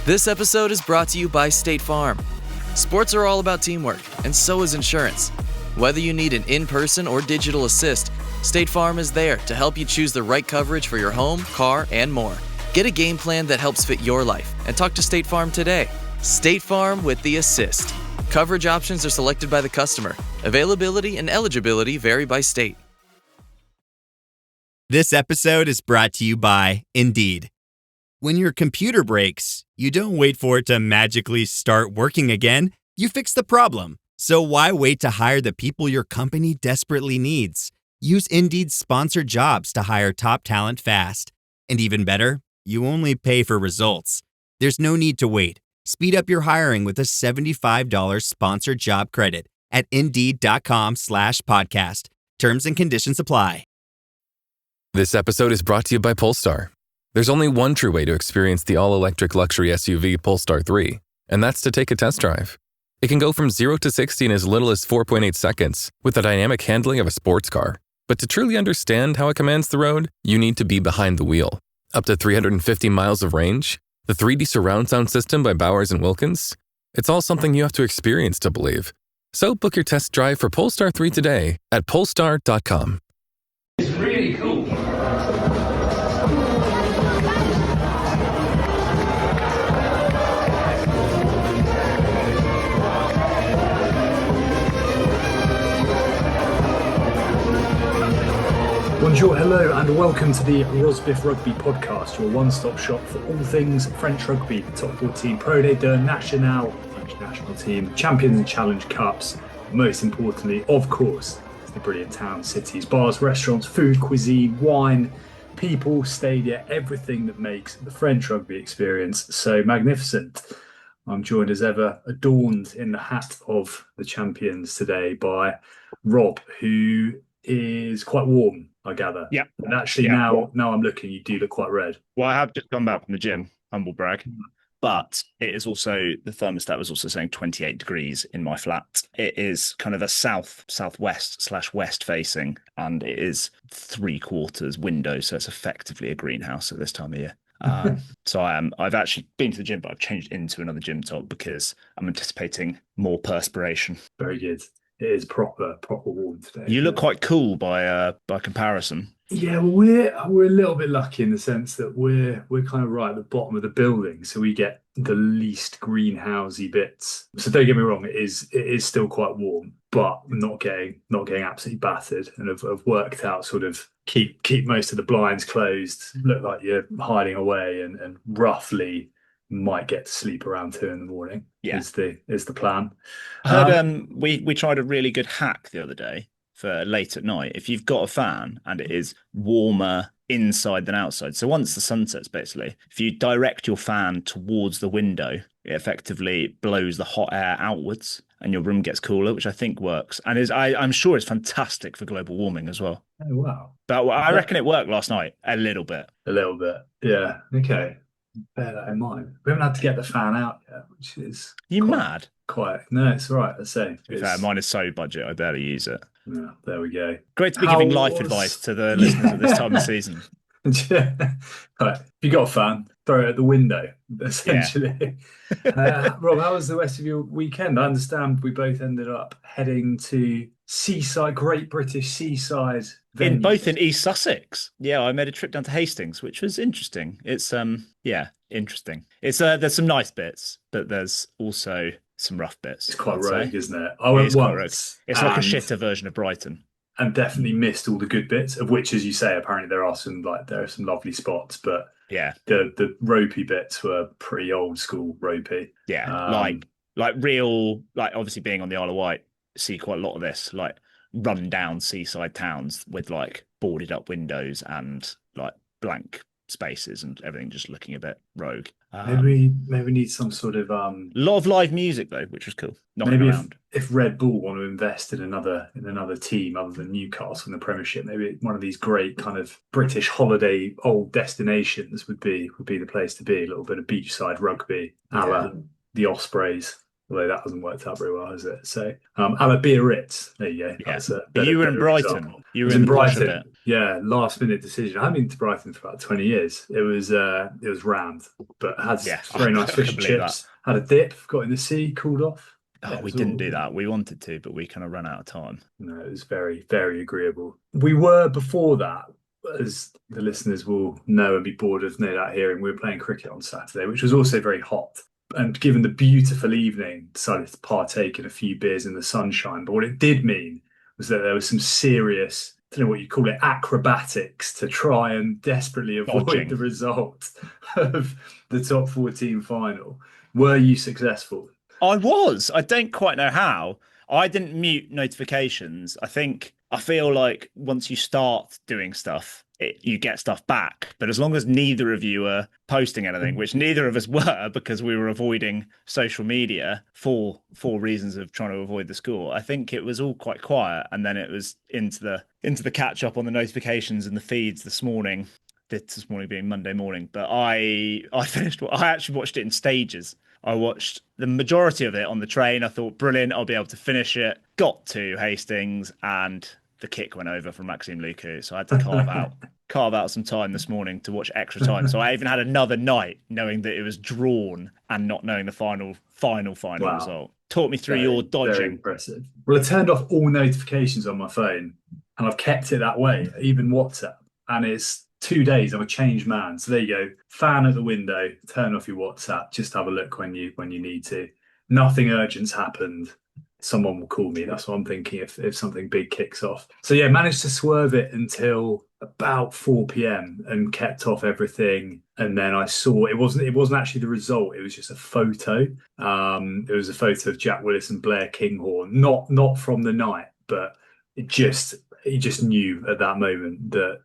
This episode is brought to you by State Farm. Sports are all about teamwork, and so is insurance. Whether you need an in-person or digital assist, State Farm is there to help you choose the right coverage for your home, car, and more. Get a game plan that helps fit your life and talk to State Farm today. State Farm with the assist. Coverage options are selected by the customer. Availability and eligibility vary by state. This episode is brought to you by Indeed. When your computer breaks, you don't wait for it to magically start working again. You fix the problem. So why wait to hire the people your company desperately needs? Use Indeed's sponsored jobs to hire top talent fast. And even better, you only pay for results. There's no need to wait. Speed up your hiring with a $75 sponsored job credit at Indeed.com/podcast. Terms and conditions apply. This episode is brought to you by Polestar. There's only one true way to experience the all-electric luxury SUV Polestar 3, and that's to take a test drive. It can go from 0 to 60 in as little as 4.8 seconds with the dynamic handling of a sports car. But to truly understand how it commands the road, you need to be behind the wheel. Up to 350 miles of range, the 3D surround sound system by Bowers & Wilkins. It's all something you have to experience to believe. So book your test drive for Polestar 3 today at Polestar.com. It's really cool. Bonjour, hello, and welcome to the Rosbifs Rugby podcast, your one-stop shop for all things French rugby, the Top 14 Pro Day de National, French national team, Champions and Challenge Cups. Most importantly, of course, it's the brilliant towns, cities, bars, restaurants, food, cuisine, wine, people, stadia, everything that makes the French rugby experience so magnificent. I'm joined as ever, adorned in the hat of the champions today by Rob, who is quite warm, I gather. Yeah. And actually now I'm looking, you do look quite red. Well, I have just come back from the gym, humble brag. But it is also, the thermostat was also saying 28 degrees in my flat. It is kind of a southwest/west facing, and it is 3/4 window, so it's effectively a greenhouse at this time of year. So I've actually been to the gym, but I've changed into another gym top because I'm anticipating more perspiration. Very good. It is proper warm today. You look quite cool by comparison. Yeah, well, we're a little bit lucky in the sense that we're kind of right at the bottom of the building, so we get the least greenhousey bits. So don't get me wrong, it is still quite warm, but not getting absolutely battered, and have worked out sort of keep most of the blinds closed, look like you're hiding away, and roughly might get to sleep around 2 a.m. is the plan. I heard we tried a really good hack the other day for late at night. If you've got a fan and it is warmer inside than outside, so once the sun sets, basically, if you direct your fan towards the window, it effectively blows the hot air outwards and your room gets cooler, which I think works. And I'm sure it's fantastic for global warming as well. Oh, wow. But I reckon it worked last night a little bit. Yeah. Okay. Bear that in mind. We haven't had to get the fan out yet, which is mad? Quite. No, it's all right. Let's say. Mine is so budget, I barely use it. Yeah, there we go. Great to be giving life advice to the listeners at this time of season. Right. If you got a fan, throw it at the window, essentially. Yeah. Rob, how was the rest of your weekend? I understand we both ended up heading to seaside, Great British seaside venues. Both in East Sussex. Yeah, I made a trip down to Hastings, which was interesting. It's interesting. It's there's some nice bits, but there's also some rough bits. It's quite rogue, isn't it? I went once. It's like a shitter version of Brighton. And definitely missed all the good bits, of which, as you say, apparently there are some lovely spots, but yeah, the ropey bits were pretty old school ropey. Yeah, like real, like obviously being on the Isle of Wight, see quite a lot of this, like run down seaside towns with like boarded up windows and like blank spaces and everything just looking a bit rogue. Maybe we need some sort of a lot of live music though, which was cool. Maybe if Red Bull want to invest in another team other than Newcastle in the Premiership, maybe one of these great kind of British holiday old destinations would be the place to be. A little bit of beachside rugby, a la the Ospreys. although that hasn't worked out very well, has it? So, Biarritz, there you go. Yeah. That's a But you were in better Brighton. example. You I were was in in the posh of Brighton. it. Yeah, last minute decision. I haven't been to Brighton for about 20 years. It was rammed, but had Yeah, very nice I fish can and believe chips. Had a dip, got in the sea, cooled off. Oh, Yeah, it we was didn't all- do that. We wanted to, but we kind of ran out of time. No, it was very, very agreeable. We were before that, as the listeners will know and be bored of no doubt hearing, we were playing cricket on Saturday, which was also very hot. And given the beautiful evening, decided to partake in a few beers in the sunshine. But what it did mean was that there was some serious, I don't know what you call it, acrobatics to try and desperately avoid Dodging. the result of the top 14 final. Were you successful? I was. I don't quite know how. I didn't mute notifications. I feel like once you start doing stuff, you get stuff back. But as long as neither of you are posting anything, which neither of us were because we were avoiding social media for reasons of trying to avoid the score, I think it was all quite quiet. And then it was into the catch up on the notifications and the feeds this morning. This morning being Monday morning, but I actually watched it in stages. I watched the majority of it on the train. I thought, brilliant, I'll be able to finish it. Got to Hastings and the kick went over from Maxime Lucu. So I had to carve out some time this morning to watch extra time. So I even had another night knowing that it was drawn and not knowing the final Wow. result. Taught me through your Very dodging. impressive. Well, I turned off all notifications on my phone and I've kept it that way, even WhatsApp. And it's 2 days. I'm a changed man. So there you go. Fan at the window. Turn off your WhatsApp. Just have a look when you need to. Nothing urgent's happened. Someone will call me. That's what I'm thinking if something big kicks off. So yeah, managed to swerve it until about 4 p.m. and kept off everything. And then I saw it wasn't actually the result. It was just a photo. It was a photo of Jack Willis and Blair Kinghorn. Not from the night, but he just knew at that moment that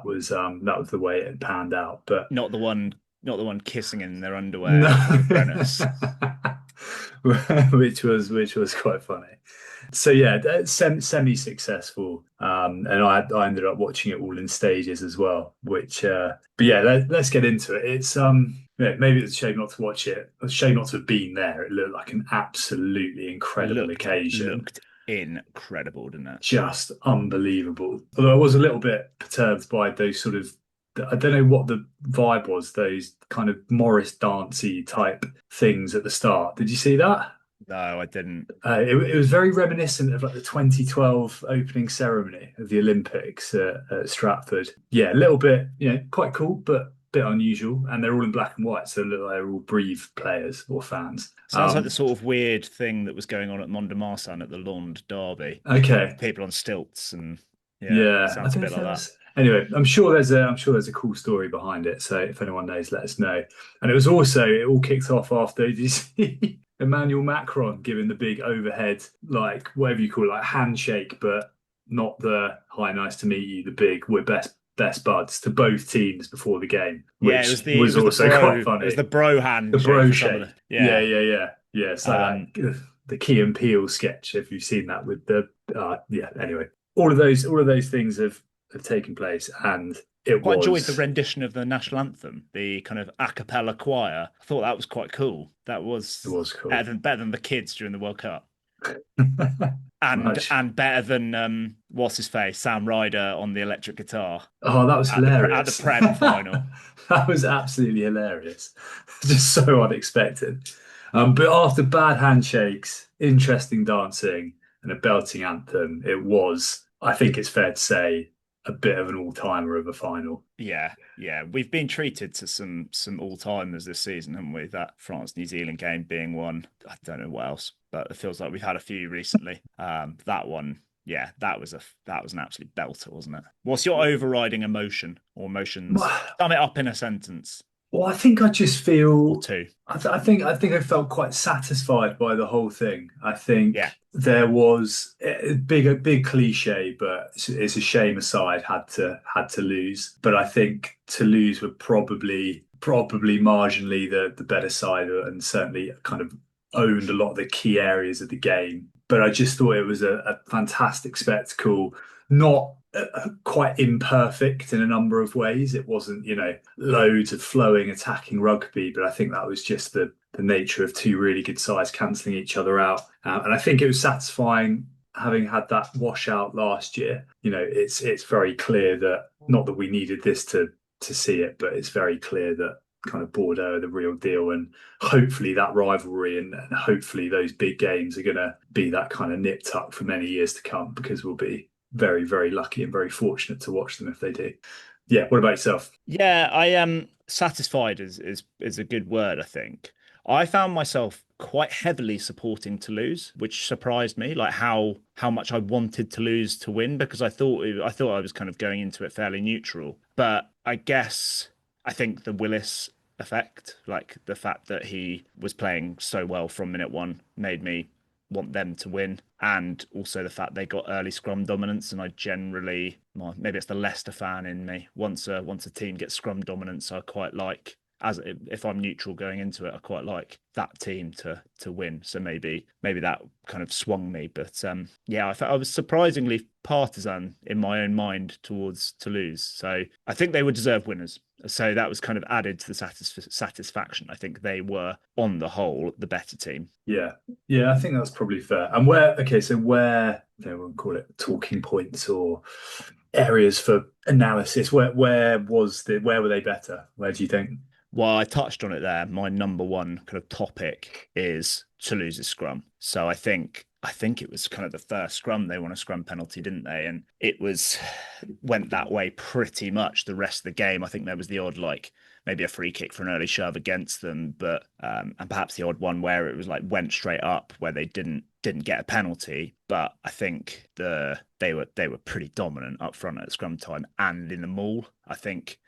was the way it had panned out. But Not the one kissing in their underwear. no. which was quite funny. So yeah, semi-successful, and I ended up watching it all in stages as well. Which, but yeah, let's get into it. It's yeah, maybe it's a shame not to watch it. It's a shame not to have been there. It looked like an absolutely incredible occasion. Looked incredible, didn't it? Just unbelievable. Although I was a little bit perturbed by those sort of, I don't know what the vibe was, those kind of Morris dancey type things at the start. Did you see that? No, I didn't. It was very reminiscent of like the 2012 opening ceremony of the Olympics at Stratford. Yeah, a little bit, quite cool, but a bit unusual. And they're all in black and white, so it looked like they're all Brive players or fans. Sounds like the sort of weird thing that was going on at Mont de Marsan at the Lond Derby. Okay. People on stilts and sounds a bit like that. Anyway, I'm sure there's a cool story behind it. So if anyone knows, let us know. And it all kicked off after, did you see Emmanuel Macron giving the big overhead, like whatever you call it, like handshake, but not the hi, nice to meet you, the big we're best buds to both teams before the game. Which was also quite funny. It was the bro hand. The bro shake. Yeah. Yeah. So like the Key and Peele sketch, if you've seen that with the anyway. All of those things have taken place, and it quite was enjoyed the rendition of the national anthem, the kind of a cappella choir. I thought that was quite cool. It was cool. Better than the kids during the World Cup. and better than what's his face, Sam Ryder on the electric guitar. Oh, that was hilarious. At the Prem final. That was absolutely hilarious. Just so unexpected. But after bad handshakes, interesting dancing, and a belting anthem, it was, I think it's fair to say, a bit of an all-timer of a final. Yeah. We've been treated to some all-timers this season, haven't we? That France-New Zealand game being one. I don't know what else, but it feels like we've had a few recently. That one, yeah, that was an absolute belter, wasn't it? What's your overriding emotion or emotions? Sum it up in a sentence. Well, I think I just feel. Or two. I think I felt quite satisfied by the whole thing. I think there was a big cliche, but it's a shame aside had to lose. But I think Toulouse were probably marginally the better side, and certainly kind of owned a lot of the key areas of the game. But I just thought it was a fantastic spectacle. Not quite imperfect in a number of ways. It wasn't, loads of flowing attacking rugby, but I think that was just the the nature of two really good sides cancelling each other out. And I think it was satisfying having had that washout last year. It's very clear that, not that we needed this to see it, but it's very clear that kind of Bordeaux are the real deal, and hopefully that rivalry and hopefully those big games are going to be that kind of nip tuck for many years to come, because we'll be very, very lucky and very fortunate to watch them if they do. Yeah, what about yourself? Yeah, I am satisfied is a good word, I think. I found myself quite heavily supporting Toulouse, which surprised me, like how much I wanted Toulouse to win, because I thought I was kind of going into it fairly neutral. But I guess I think the Willis effect, like the fact that he was playing so well from minute one, made me want them to win, and also the fact they got early scrum dominance. And I generally, well, maybe it's the Leicester fan in me, once a team gets scrum dominance, I quite like, as if I'm neutral going into it, I quite like that team to win. So maybe that kind of swung me. But yeah, I was surprisingly partisan in my own mind towards Toulouse. So I think they were deserved winners. So that was kind of added to the satisfaction. I think they were, on the whole, the better team. Yeah, I think that's probably fair. And where we'll call it talking points or areas for analysis, where were they better? Where do you think? Well, I touched on it there. My number one kind of topic is Toulouse's scrum. So I think it was kind of the first scrum. They won a scrum penalty, didn't they? And it went that way pretty much the rest of the game. I think there was the odd, like, maybe a free kick for an early shove against them, but and perhaps the odd one where it was like went straight up, where they didn't get a penalty. But I think they were pretty dominant up front at scrum time and in the maul. I think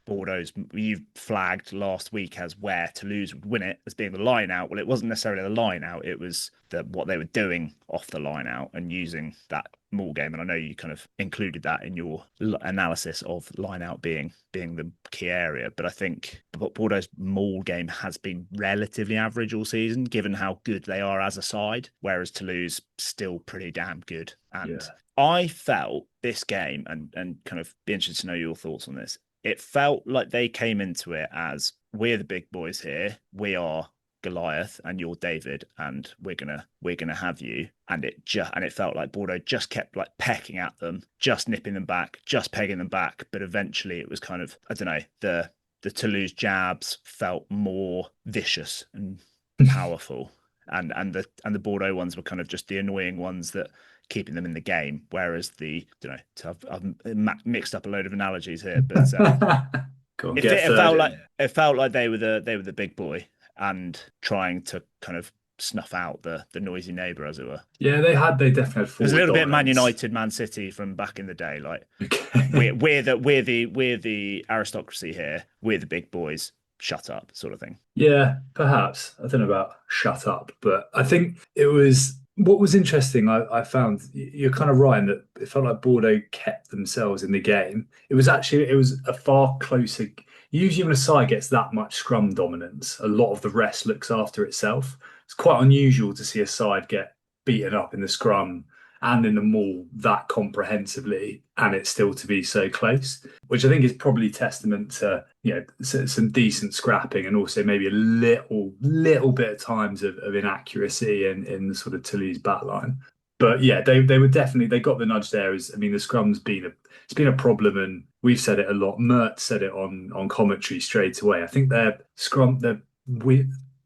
Bordeaux's, you flagged last week as where Toulouse would win it as being the line out. Well, it wasn't necessarily the line out. It was what they were doing off the line out and using that maul game. And I know you kind of included that in your analysis of line out being the key area. But I think Bordeaux's maul game has been relatively average all season, given how good they are as a side, whereas Toulouse still pretty damn good. And I felt this game, and kind of be interested to know your thoughts on this. It felt like they came into it as, we're the big boys here. We are Goliath and you're David, and we're gonna have you. And it felt like Bordeaux just kept like pecking at them, just nipping them back, just pegging them back. But eventually it was kind of, I don't know, the Toulouse jabs felt more vicious and powerful. And the Bordeaux ones were kind of just the annoying ones that keeping them in the game, whereas I've mixed up a load of analogies here, but it felt like they were the big boy and trying to kind of snuff out the noisy neighbour, as it were. Yeah, they definitely had. There's a little bit Man United, Man City from back in the day. Like we're the aristocracy here. We're the big boys. Shut up, sort of thing. Yeah, perhaps. I don't know about shut up, but I think it was. What was interesting, I found, you're kind of right in that it felt like Bordeaux kept themselves in the game. It was a far closer. Usually when a side gets that much scrum dominance, a lot of the rest looks after itself. It's quite unusual to see a side get beaten up in the scrum and in the maul that comprehensively, and it's still to be so close, which I think is probably testament to some decent scrapping and also maybe a little bit at times of inaccuracy in the sort of Toulouse backline. But yeah, they were definitely, they got the nudge there. The scrum's been a problem, and we've said it a lot. Mert said it on commentary straight away. I think their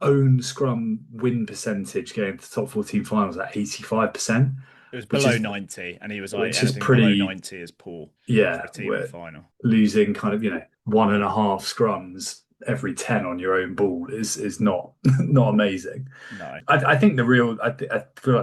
own scrum win percentage going to the top 14 finals at 85%. It was below 90, and he was like, anything below 90 is poor. Yeah, for a team in the final. Losing kind of 1.5 scrums every 10 on your own ball is not amazing. No, I think I feel like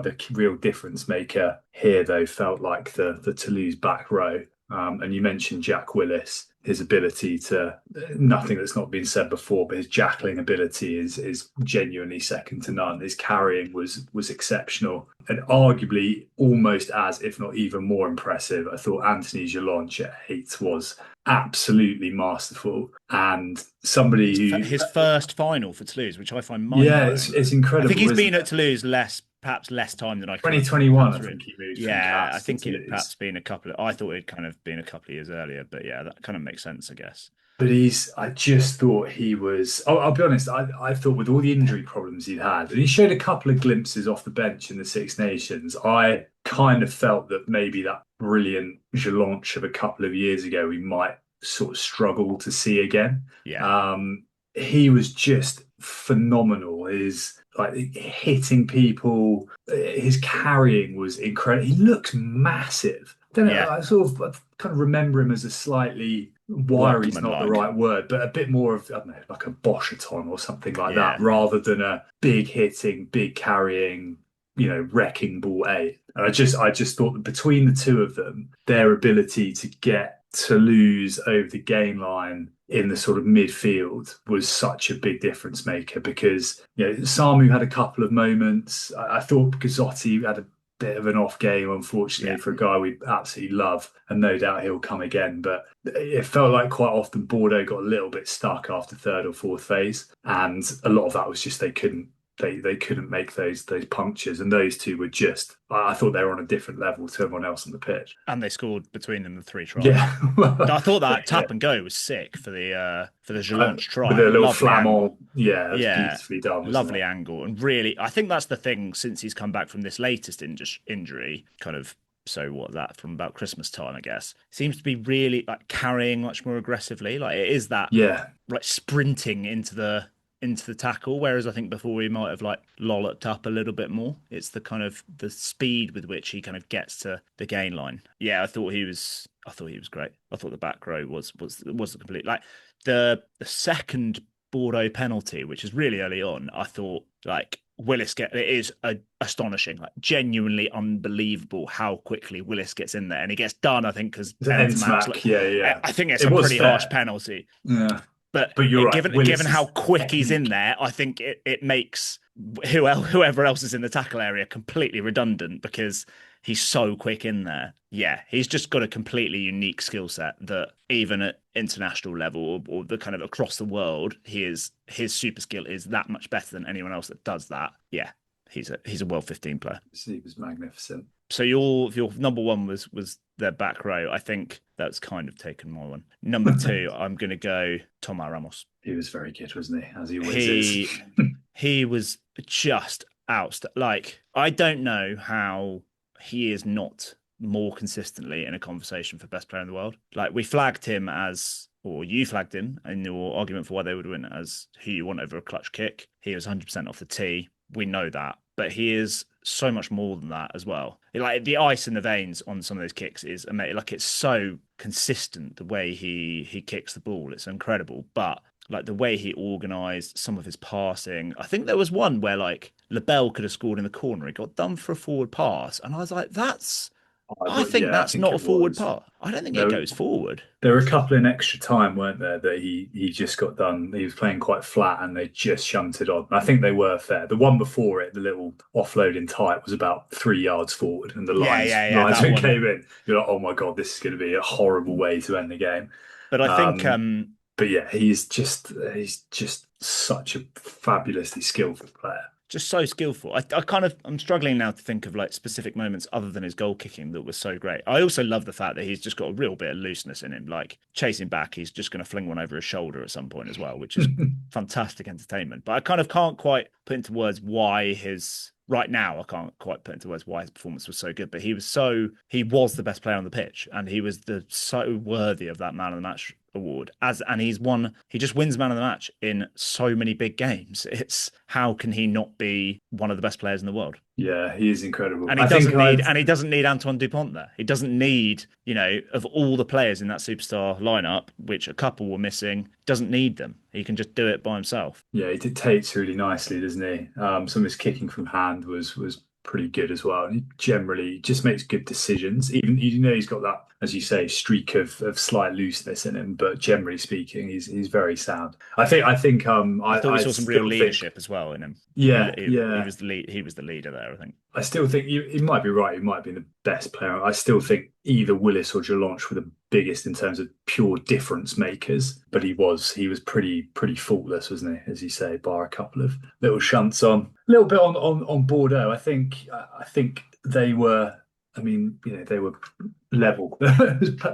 the real difference maker here though felt like the Toulouse back row. And you mentioned Jack Willis, his ability to, nothing that's not been said before, but his jackling ability is genuinely second to none. His carrying was exceptional, and arguably almost as, if not even more impressive, I thought Anthony Jalonche at 8 was absolutely masterful, and somebody who his first final for Toulouse, which I find mind-blowing. It's incredible. I think he's been at Toulouse perhaps less time than I. 2021, I think he moved. Yeah, I think it had perhaps been a couple. I thought it'd kind of been a couple of years earlier, but yeah, that kind of makes sense, I guess. But I just thought he was, I'll be honest, I thought with all the injury problems he'd had, and he showed a couple of glimpses off the bench in the Six Nations, I kind of felt that maybe that brilliant launch of a couple of years ago, we might sort of struggle to see again. Yeah. He was just phenomenal. His like hitting people, his carrying was incredible. He looks massive. I don't know. I kind of remember him as a slightly wiry is not the right word, but a bit more of, I don't know, like a Boschaton or something like that, rather than a big hitting, big carrying, wrecking ball eight. And I just thought that between the two of them, their ability to get Toulouse over the gain line in the sort of midfield was such a big difference maker, because Samu had a couple of moments. I thought Gazzotti had a bit of an off game, unfortunately, for a guy we absolutely love, and no doubt he'll come again. But it felt like quite often Bordeaux got a little bit stuck after third or fourth phase, and a lot of that was just they couldn't make those punctures, and those two were just, I thought they were on a different level to everyone else on the pitch. And they scored between them the 3 tries. Yeah. I thought that tap and go was sick for the Jalonche try. With a little flamant. Yeah, beautifully done. Lovely angle. And really, I think that's the thing since he's come back from this latest injury, kind of. So what that from about Christmas time, I guess, seems to be really like carrying much more aggressively. Like it is that like sprinting into the tackle, whereas I think before we might have like lolloped up a little bit more. It's the kind of the speed with which he kind of gets to the gain line. Yeah, I thought he was great. I thought the back row was the complete, like the second Bordeaux penalty, which is really early on. I thought like Willis it is astonishing, like genuinely unbelievable how quickly Willis gets in there, and he gets done. I think because I think it's a pretty harsh penalty. Yeah. But you're right. Given how quick he's in there, I think it makes whoever else is in the tackle area completely redundant, because he's so quick in there. Yeah, he's just got a completely unique skill set that even at international level or the kind of across the world, his super skill is that much better than anyone else that does that. Yeah, he's a World 15 player. He was magnificent. So your number one was their back row. I think that's kind of taken my one. Number 2, I'm going to go Thomas Ramos. He was very good, wasn't he? As he always is. He was just outstanding. Like, I don't know how he is not more consistently in a conversation for best player in the world. Like, we flagged him or you flagged him in your argument for why they would win as who you want over a clutch kick. He was 100% off the tee. We know that. But he is so much more than that as well. Like the ice in the veins on some of those kicks is amazing. Like it's so consistent the way he kicks the ball. It's incredible. But like the way he organised some of his passing, I think there was one where like Lebel could have scored in the corner. He got done for a forward pass, and I was like, I think that's not a forward pass. I don't think it goes forward. There were a couple in extra time, weren't there, that he just got done. He was playing quite flat and they just shunted on. I think they were fair. The one before it, the little offload in tight, was about 3 yards forward, and the linesman came in. You're like, oh my God, this is going to be a horrible way to end the game. But I think... but yeah, he's just such a fabulously skillful player. Just so skillful. I'm struggling now to think of like specific moments other than his goal kicking that was so great. I also love the fact that he's just got a real bit of looseness in him. Like chasing back, he's just going to fling one over his shoulder at some point as well, which is fantastic entertainment. But I kind of can't quite put into words why right now, I can't quite put into words why his performance was so good, but he was the best player on the pitch, and he was so worthy of that man of the match award. He just wins man of the match in so many big games. It's how can he not be one of the best players in the world? Yeah, he is incredible. And he doesn't need Antoine Dupont there. He doesn't need, of all the players in that superstar lineup, which a couple were missing, doesn't need them. He can just do it by himself. Yeah, he dictates really nicely, doesn't he? Some of his kicking from hand was pretty good as well. And he generally just makes good decisions. Even, he's got that, as you say, streak of slight looseness in him, but generally speaking, he's very sound. I thought we saw some real leadership as well in him. Yeah, he was the leader there, I think. I still think he might be right. He might be the best player. I still think either Willis or Jalonche were the biggest in terms of pure difference makers, but he was pretty faultless, wasn't he? As you say, bar a couple of little shunts on, a little bit on Bordeaux. I think they were I mean, they were level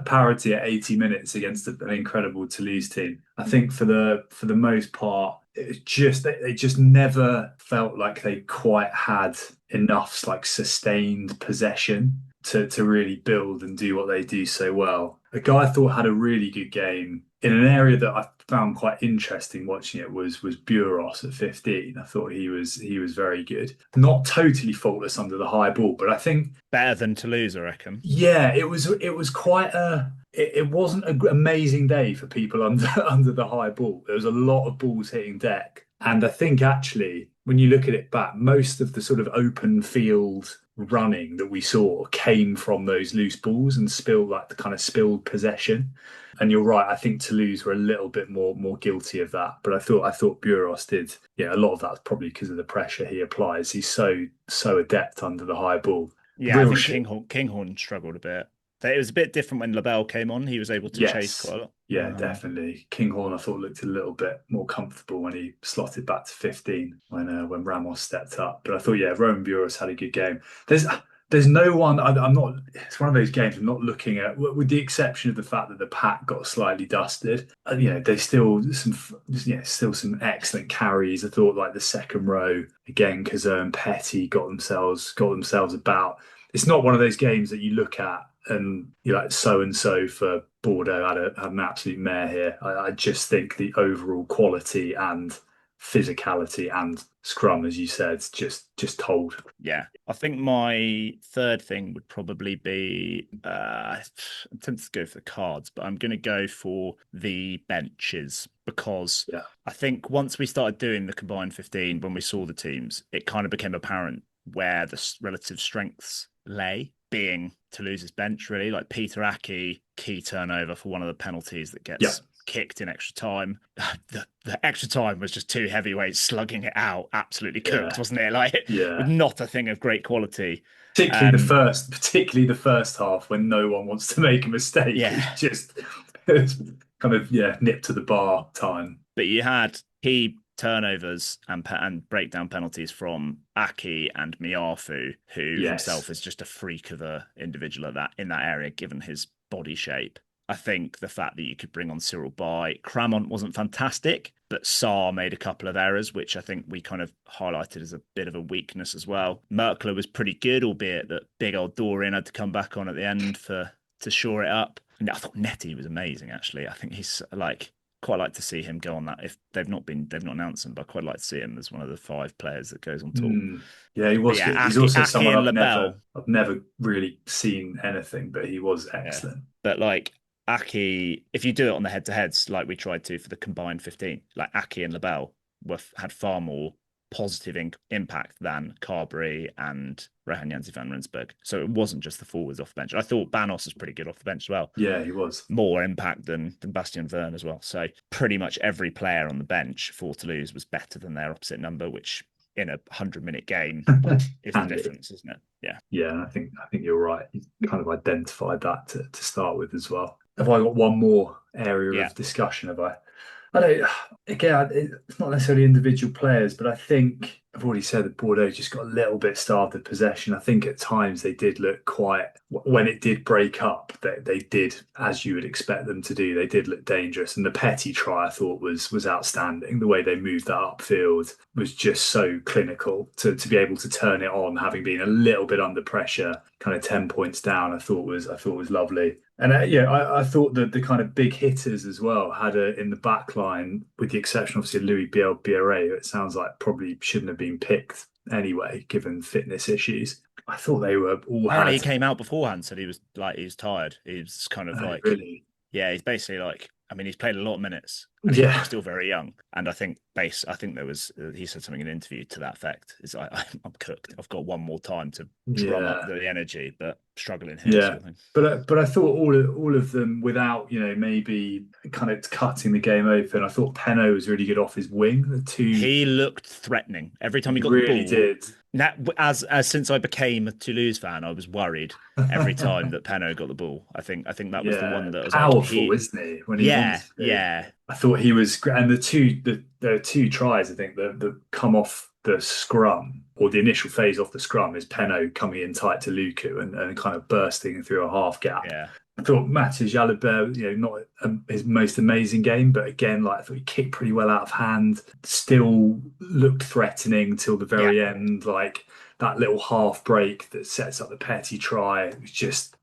parity at 80 minutes against an incredible Toulouse team. I think for the most part, it was just they just never felt like they quite had enough like sustained possession to really build and do what they do so well. A guy I thought had a really good game in an area that I found quite interesting watching it was Buros at 15. I thought he was very good. Not totally faultless under the high ball, but I think better than Toulouse, I reckon. Yeah, it was quite it wasn't an amazing day for people under the high ball. There was a lot of balls hitting deck. And I think actually, when you look at it back, most of the sort of open field running that we saw came from those loose balls and spilled possession. And you're right, I think Toulouse were a little bit more guilty of that. But I thought Buros did, a lot of that's probably because of the pressure he applies. He's so adept under the high ball. Yeah, I think Kinghorn struggled a bit. It was a bit different when Labelle came on. He was able to chase quite a lot. Yeah, definitely. Kinghorn, I thought, looked a little bit more comfortable when he slotted back to 15 when Ramos stepped up. But I thought, Roman Buros had a good game. There's no one. I'm not. It's one of those games I'm not looking at, with the exception of the fact that the pack got slightly dusted. There's still some excellent carries. I thought like the second row again, Cazot and Petit got themselves about. It's not one of those games that you look at and you're like, so and so for Bordeaux had an absolute mare here. I just think the overall quality and physicality and scrum, as you said, just told. Yeah, I think my third thing would probably be I'm tempted to go for the cards, but I'm going to go for the benches, because I think once we started doing the combined 15, when we saw the teams, it kind of became apparent where the relative strengths lay, being Toulouse's bench, really. Like Peter Aki, key turnover for one of the penalties that gets kicked in extra time. The extra time was just two heavyweights slugging it out, absolutely cooked, wasn't it? Like, not a thing of great quality. Particularly the first half, when no one wants to make a mistake. Yeah, it's kind of nip to the bar time. But you had key turnovers and breakdown penalties from Aki and Miafu, who himself is just a freak of an individual in that area, given his body shape. I think the fact that you could bring on Cyril Bay, Cramont wasn't fantastic, but Sarr made a couple of errors, which I think we kind of highlighted as a bit of a weakness as well. Merkler was pretty good, albeit that big old Dorian had to come back on at the end to shore it up. And I thought Nettie was amazing, actually. I think he's quite like to see him go on that. If they've not announced him, but I quite like to see him as one of the 5 players that goes on tour. Yeah, he was good. He's also someone I've never really seen anything, but he was excellent. But like Aki, if you do it on the head-to-heads like we tried to for the combined 15, like Aki and Labelle had far more positive impact than Carberry and Rehan Jansi van Rensburg. So it wasn't just the forwards off the bench. I thought Banos was pretty good off the bench as well. Yeah, he was. More impact than Bastien Verne as well. So pretty much every player on the bench for Toulouse was better than their opposite number, which in a 100-minute game is the difference, isn't it? Yeah. Yeah, and I think you're right. You kind of identified that to start with as well. Have I got one more area of discussion? Have I? It's not necessarily individual players, but I think I've already said that Bordeaux just got a little bit starved of possession. I think at times they did look quite, when it did break up, they did, as you would expect them to do, they did look dangerous. And the Petit try, I thought, was outstanding. The way they moved that upfield was just so clinical to be able to turn it on, having been a little bit under pressure, kind of 10 points down. I thought was lovely. And I thought that the kind of big hitters as well had in the back line, with the exception obviously of Louis Biarré, who it sounds like probably shouldn't have been picked anyway, given fitness issues. I thought they were all. Apparently, he came out beforehand, said he was tired. He was kind of really. Yeah, he's basically like, I mean, he's played a lot of minutes. And he's still very young. And I think there was, he said something in an interview to that effect. It's like, I'm cooked. I've got one more time to drum up the energy, but struggling here. Yeah, sort of but I thought all of them, without maybe kind of cutting the game open. I thought Penaud was really good off his wing. He looked threatening every time he got the ball. Really did. Now, as since I became a Toulouse fan, I was worried every time that Penaud got the ball. I think that was the one that was powerful, isn't he? When he yeah. I thought he was, and there are two tries I think that come off the scrum, or the initial phase off the scrum, is Peno coming in tight to Luku and kind of bursting through a half gap. Yeah. I thought Matthias Jalibert, not his most amazing game, but again, like I thought he kicked pretty well out of hand, still looked threatening till the very end. Like that little half break that sets up the Petty try, it just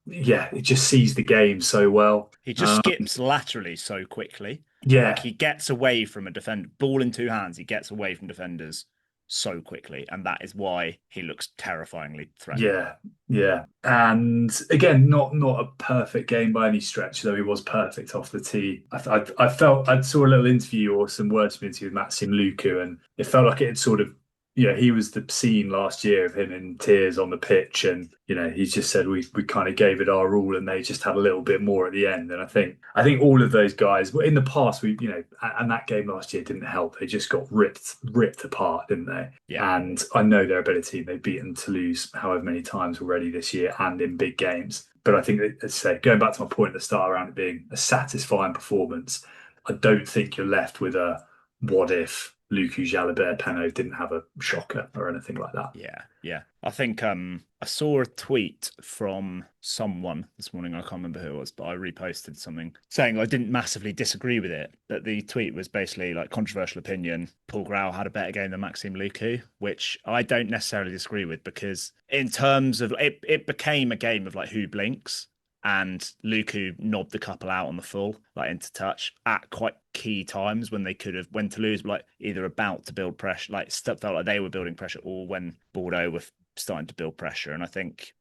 sees the game so well. He just skips laterally so quickly. Yeah. Like he gets away from a defender, ball in two hands, he gets away from defenders so quickly, and that is why he looks terrifyingly threatening. Yeah. And again, not a perfect game by any stretch, though he was perfect off the tee. I felt I saw a little interview or some words from interview with Maxime Lucu, and it felt like it had sort of, he was the scene last year of him in tears on the pitch, and he's just said we kind of gave it our all, and they just had a little bit more at the end. And I think all of those guys in the past, and that game last year didn't help. They just got ripped apart, didn't they? Yeah. And I know they're a better team. They've beaten Toulouse however many times already this year, and in big games. But I think, as I say, going back to my point at the start around it being a satisfying performance, I don't think you're left with a what if Lucu Jalibert Peno didn't have a shocker or anything like that. Yeah. I think I saw a tweet from someone this morning. I can't remember who it was, but I reposted something saying I didn't massively disagree with it. But the tweet was basically like, controversial opinion, Paul Grau had a better game than Maxime Lucu, which I don't necessarily disagree with, because in terms of it became a game of like who blinks. And Lucu knobbed the couple out on the full, like into touch at quite key times when Toulouse were like either about to build pressure, like felt like they were building pressure, or when Bordeaux were starting to build pressure. And I think,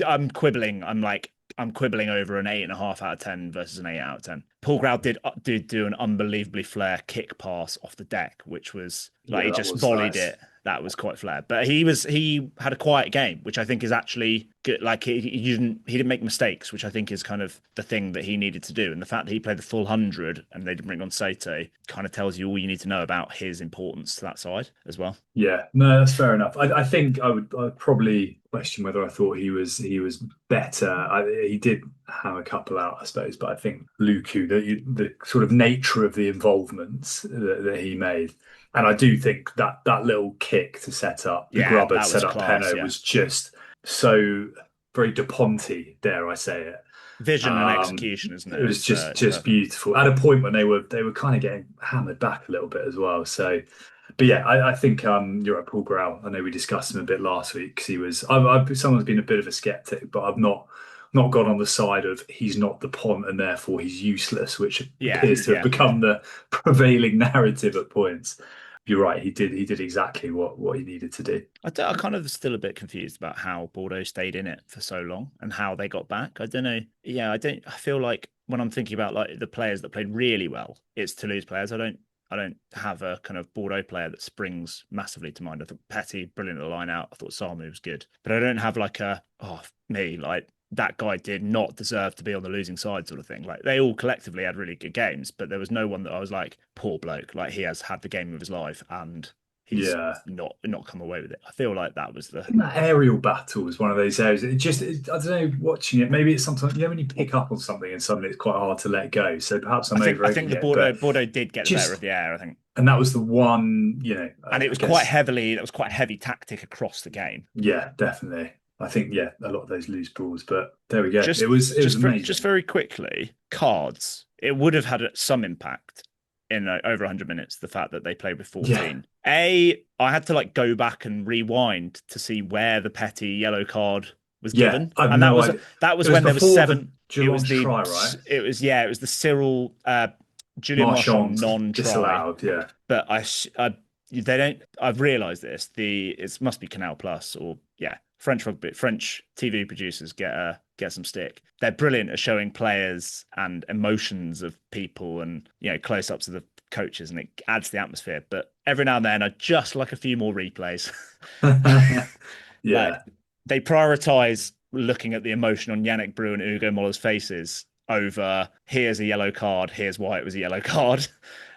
I'm quibbling. I'm quibbling over an 8.5 out of 10 versus an 8 out of 10. Paul Grau did do an unbelievably flare kick pass off the deck, which was like he just volleyed it. That was quite flair. But he had a quiet game, which I think is actually good. Like he didn't make mistakes, which I think is kind of the thing that he needed to do. And the fact that he played the full 100 and they didn't bring on Sato kind of tells you all you need to know about his importance to that side as well. Yeah, no, that's fair enough. I think I'd probably question whether I thought he was better. He did have a couple out, I suppose, but I think Lucu, the sort of nature of the involvements that he made. And I do think that little kick to set up, the grubber set up Peno was just so very De Ponte, dare I say it. Vision and execution, isn't it? It was just beautiful. At a point when they were kind of getting hammered back a little bit as well. So, but yeah, I think you're right, Paul Grau. I know we discussed him a bit last week because he was. Someone's been a bit of a skeptic, but I've not gone on the side of he's not the Pont and therefore he's useless, which appears to have become the prevailing narrative at points. You're right. He did exactly what he needed to do. I kind of still a bit confused about how Bordeaux stayed in it for so long and how they got back. I don't know. Yeah, I feel like when I'm thinking about like the players that played really well, it's Toulouse players. I don't have a kind of Bordeaux player that springs massively to mind. I thought Petit, brilliant at the line out. I thought Samu was good, but I don't have like that guy did not deserve to be on the losing side sort of thing. Like they all collectively had really good games, but there was no one that I was like, poor bloke, like he has had the game of his life and he's not come away with it. I feel like that was that aerial battle was one of those areas. I don't know, watching it, maybe it's sometimes, when you pick up on something and suddenly it's quite hard to let go. So perhaps I think the Bordeaux did get the better of the air, I think. And that was the one, and it was quite heavy tactic across the game. Yeah, definitely. I think, a lot of those loose balls, but there we go. It was amazing. Just very quickly, cards. It would have had some impact in over 100 minutes, the fact that they played with 14. Yeah. I had to go back and rewind to see where the Petty yellow card was given. And that was when there was 7. It was the try, right? It was the Cyril Julian Marchand non-try. Disallowed, yeah. But they don't. I've realised this. It must be Canal Plus or French rugby. French TV producers get some stick. They're brilliant at showing players and emotions of people and close-ups of the coaches, and it adds to the atmosphere. But every now and then, I just like a few more replays. They prioritise looking at the emotion on Yannick Brou and Hugo Moller's faces over here's a yellow card, here's why it was a yellow card.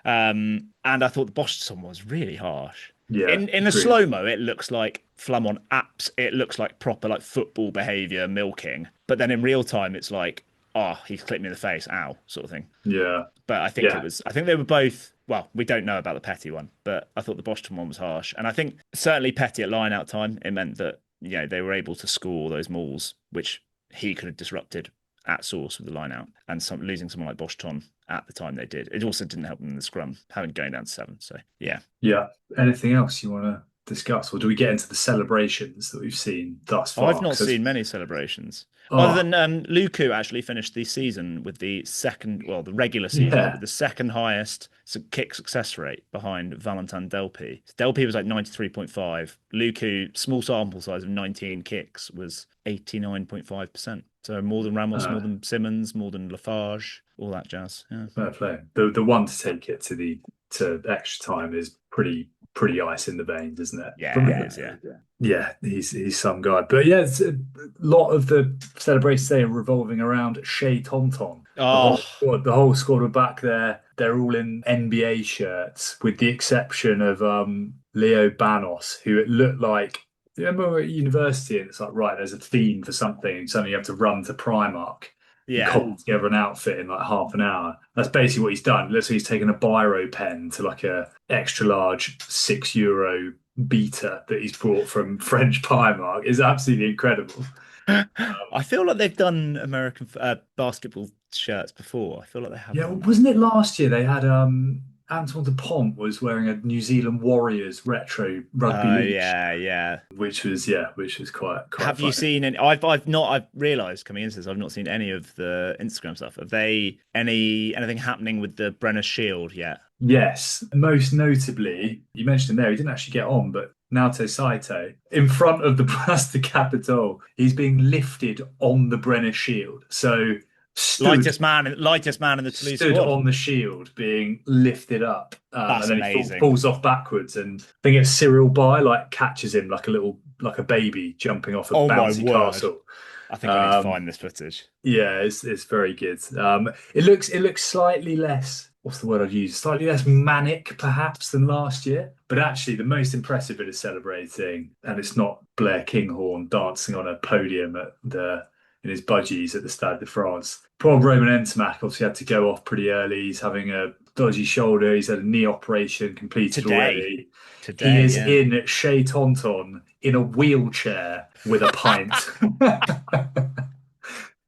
And I thought the Boston was really harsh. Yeah, in a slow-mo, it looks like Flamand apps. It looks like proper football behaviour milking. But then in real time, it's like, oh, he's clipped me in the face, ow, sort of thing. Yeah. But I think I think they were both, well, we don't know about the Petty one, but I thought the Boston one was harsh. And I think certainly Petty at line out time, it meant that, they were able to score all those mauls, which he could have disrupted at source with the line out. And losing someone like Boston at the time they did. It also didn't help them in the scrum, having going down to 7. So, yeah. Yeah. Anything else you want to discuss, or do we get into the celebrations that we've seen thus far? I've not seen many celebrations. Other than Luku actually finished the season with the regular season with the second highest kick success rate behind Valentin Delpy. Delpy was like 93.5. Luku, small sample size of 19 kicks, was 89.5%. So more than Ramos, more than Simmons, more than Lafarge, all that jazz. Yeah. Fair play. The one to take it to extra time is pretty ice in the veins, isn't it? Yeah, it is, yeah. Yeah, he's some guy. But yeah, a lot of the celebrations today are revolving around Shea Tonton. Oh, The whole squad were back there. They're all in NBA shirts, with the exception of Leo Banos, who it looked like. Remember we're at university and it's like, right, there's a theme for something, and suddenly you have to run to Primark. Yeah. Cobble together an outfit in like half an hour. That's basically what he's done. Looks like he's taken a biro pen to like a extra large €6 beater that he's brought from French Primark. It's absolutely incredible. I feel like they've done American basketball shirts before. I feel like they have. Yeah, wasn't it last year they had Antoine Dupont was wearing a New Zealand Warriors retro rugby league. Yeah. Which was quite Have funny. you seen any? I've realised coming into this, I've not seen any of the Instagram stuff. Have they anything happening with the Brenner Shield yet? Yes, most notably, you mentioned him there, he didn't actually get on, but Naoto Saito, in front of the Place de Capitole, he's being lifted on the Brenner Shield. So lightest man in the Toulouse stood squad. on the shield being lifted up. That's and then amazing. He falls off backwards, and I think it's Cyril Bay catches him like a baby jumping off a bouncy castle. I think I need to find this footage. Yeah, it's very good. It looks slightly less, what's the word I'd use? Slightly less manic, perhaps, than last year. But actually, the most impressive bit of celebrating, and it's not Blair Kinghorn dancing on a podium in his budgies at the Stade de France. Poor Roman Ntamack obviously had to go off pretty early. He's having a dodgy shoulder. He's had a knee operation completed already. He is in Shea Tonton in a wheelchair with a pint.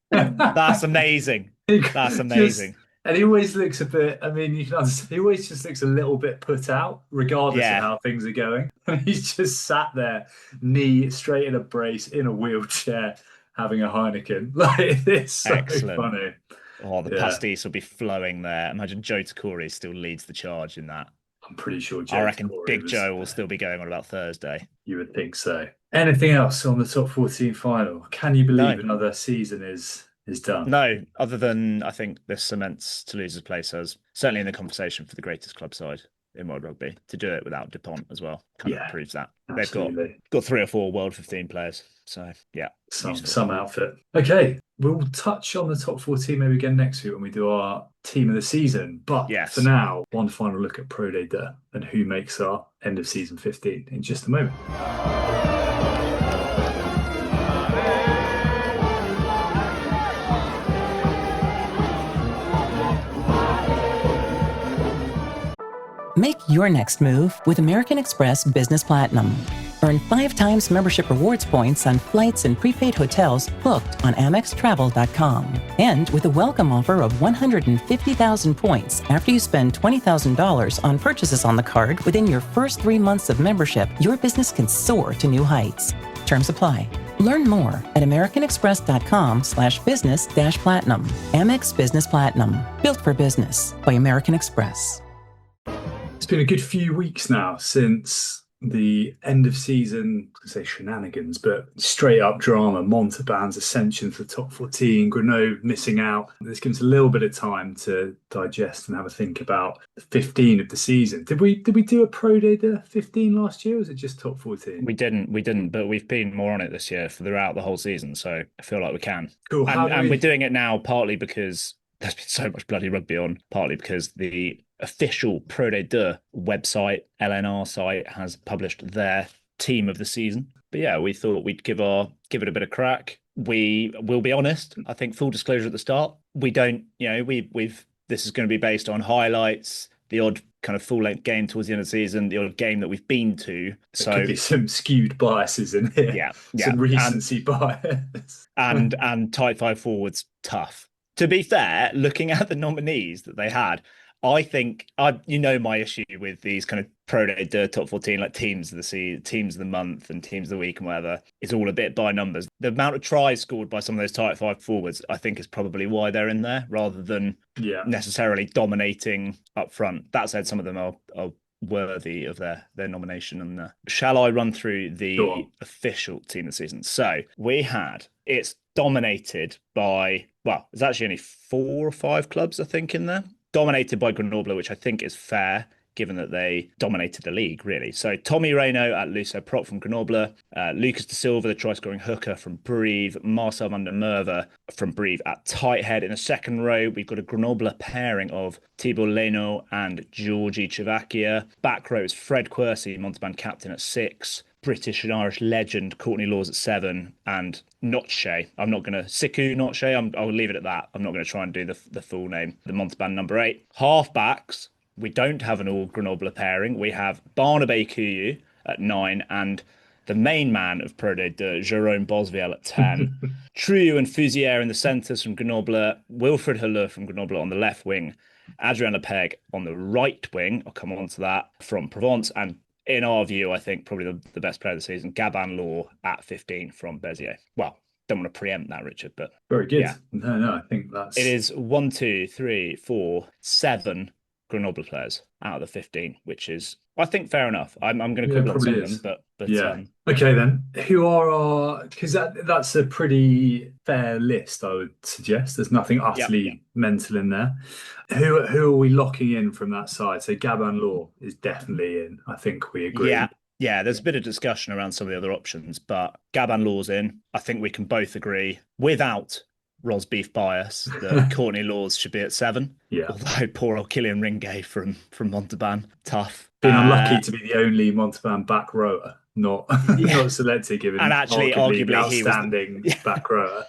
That's amazing. That's amazing. And he always looks a bit, I mean, you can understand, he always just looks a little bit put out, regardless of how things are going. And he's just sat there, knee straight in a brace, in a wheelchair, having a Heineken. Like, it's so funny. Oh, the pastis will be flowing there. Imagine Joe Takori still leads the charge in that. I'm pretty sure I reckon Big Joe will still be going on about Thursday. You would think so. Anything else on the top 14 final? Can you believe another season is done? No, other than I think this cements Toulouse's place as certainly in the conversation for the greatest club side in world rugby. To do it without Dupont as well kind of proves that. Absolutely. They've got 3 or 4 World 15 players. So, yeah. Some outfit. Okay, we'll touch on the top 14 maybe again next week when we do our team of the season. But for now, one final look at Pro Day Deux and who makes our end of season 15 in just a moment. Make your next move with American Express Business Platinum. Earn 5 times membership rewards points on flights and prepaid hotels booked on AmexTravel.com. And with a welcome offer of 150,000 points after you spend $20,000 on purchases on the card within your first 3 months of membership, your business can soar to new heights. Terms apply. Learn more at americanexpress.com/business-platinum. Amex Business Platinum. Built for business by American Express. It's been a good few weeks now since the end of season, I say shenanigans, but straight up drama. Montauban's ascension to the top 14, Grenoble missing out. This gives us a little bit of time to digest and have a think about the 15 of the season. Did we do a Pro Day Deux 15 last year, or was it just top 14? We didn't, but we've been more on it this year throughout the whole season, so I feel like we can. Cool. And we're doing it now partly because there's been so much bloody rugby on, partly because the official Pro Day Deux website, LNR site, has published their team of the season. But yeah, we thought we'd give it a bit of crack. we will be honest. I think full disclosure at the start, we don't, we've this is going to be based on highlights, the odd kind of full length game towards the end of the season, the odd game that we've been to. So there could be some skewed biases in here. Yeah. Some recency bias. and tight five forwards, tough. To be fair, looking at the nominees that they had, I think my issue with these kind of Pro Day top 14, like teams of the month and teams of the week and whatever, is all a bit by numbers. The amount of tries scored by some of those tight five forwards, I think, is probably why they're in there rather than necessarily dominating up front. That said, some of them are worthy of their nomination. And shall I run through the official team of the season? So it's dominated by, there's actually only 4 or 5 clubs, I think, in there. Dominated by Grenoble, which I think is fair, given that they dominated the league, really. So Tommy Reynaud at Lucé Prop from Grenoble, Lucas De Silva, the try-scoring hooker from Brive, Marcel van der Merwe from Brive at tight head. In the second row, we've got a Grenoble pairing of Thibault Leno and Georgi Chavakia. Back row is Fred Quercy, Montauban captain at 6. British and Irish legend Courtney Laws at 7, and Notche. Siku Notche. I'll leave it at that. I'm not going to try and do the full name. The Montauban number 8. Half-backs, we don't have an all Grenoble pairing. We have Barnabé Kuyu at 9 and the main man of Pro Day, Jérôme Bosviel at 10. Triou and Fusière in the centres from Grenoble. Wilfred Halleux from Grenoble on the left wing. Adrien Lepeg on the right wing. I'll come on to that, from Provence. And in our view, I think probably the best player of the season, Gabin Law at 15 from Béziers. Well, don't want to preempt that, Richard, but very good. Yeah. No, I think it is 1, 2, 3, 4, 7 Grenoble players out of the 15, which is, I think, fair enough. I'm going to quibble on some of them, but yeah. Okay, then who are because that's a pretty fair list, I would suggest. There's nothing utterly mental in there. Who are we locking in from that side? So Gabin Law is definitely in. I think we agree. Yeah, there's a bit of discussion around some of the other options, but Gabin Law's in. I think we can both agree, without Rosbif bias, that Courtney Laws should be at 7. Yeah. Although poor old Kylian Ringay from Montauban, tough. Been unlucky to be the only Montauban back rower not selected, given and actually arguably outstanding back rower.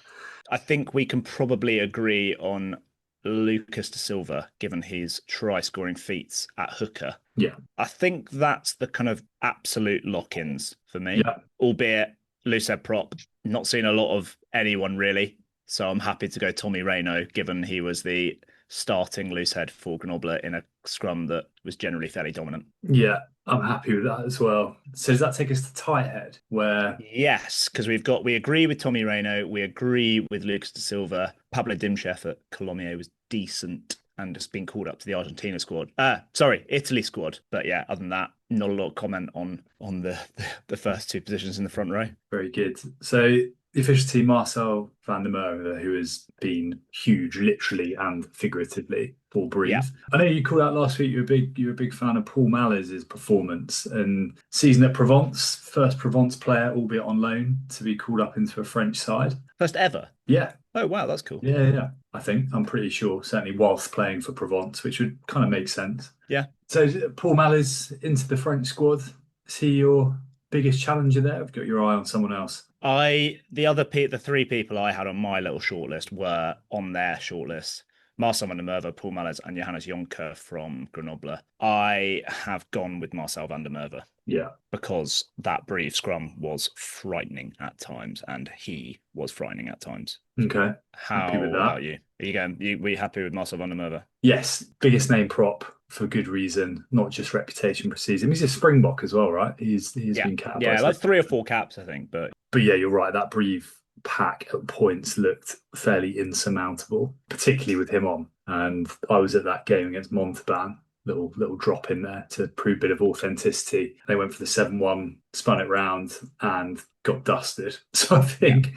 I think we can probably agree on Lucas De Silva, given his try-scoring feats at hooker. Yeah. I think that's the kind of absolute lock-ins for me. Yeah. Albeit, Lucé Prop, not seen a lot of anyone really. So I'm happy to go Tommy Reynaud, given he was the starting loose head for Grenoble in a scrum that was generally fairly dominant. Yeah, I'm happy with that as well. So does that take us to tight head? Where yes, because we agree with Tommy Reynaud, we agree with Lucas De Silva. Pablo Dimchef at Colomiers was decent and has been called up to the Argentina squad. Italy squad. But yeah, other than that, not a lot of comment on the first 2 positions in the front row. Very good. So the official team, Marcel van der Merwe, who has been huge, literally and figuratively, for Brive. Yeah. I know you called out last week you're a big fan of Paul Malles' performance and season at Provence, first Provence player, albeit on loan, to be called up into a French side. First ever? Yeah. Oh, wow, that's cool. Yeah. I'm pretty sure, certainly whilst playing for Provence, which would kind of make sense. Yeah. So Paul Malles into the French squad. Is he your biggest challenger there? Have you got your eye on someone else? The 3 people I had on my little shortlist were on their shortlist. Marcel van der Merwe, Paul Malles, and Johannes Jonker from Grenoble. I have gone with Marcel van der Merwe. Yeah. Because that Brive scrum was frightening at times, and he was frightening at times. Okay. How about you? Were you happy with Marcel van der Merwe? Yes. Biggest name prop for good reason, not just reputation precedes him. He's a Springbok as well, right? He's been capped. Yeah, like 3 or 4 caps, I think. But yeah, you're right. That Brive pack at points looked fairly insurmountable, particularly with him on. And I was at that game against Montauban, little drop in there to prove a bit of authenticity. They went for the 7-1, spun it round and got dusted. So I think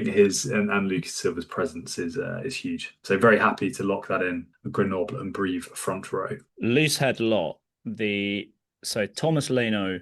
his and Lucas Silva's presence is huge. So very happy to lock that in, Grenoble and Brive front row. Loose head lot. So Thomas Lano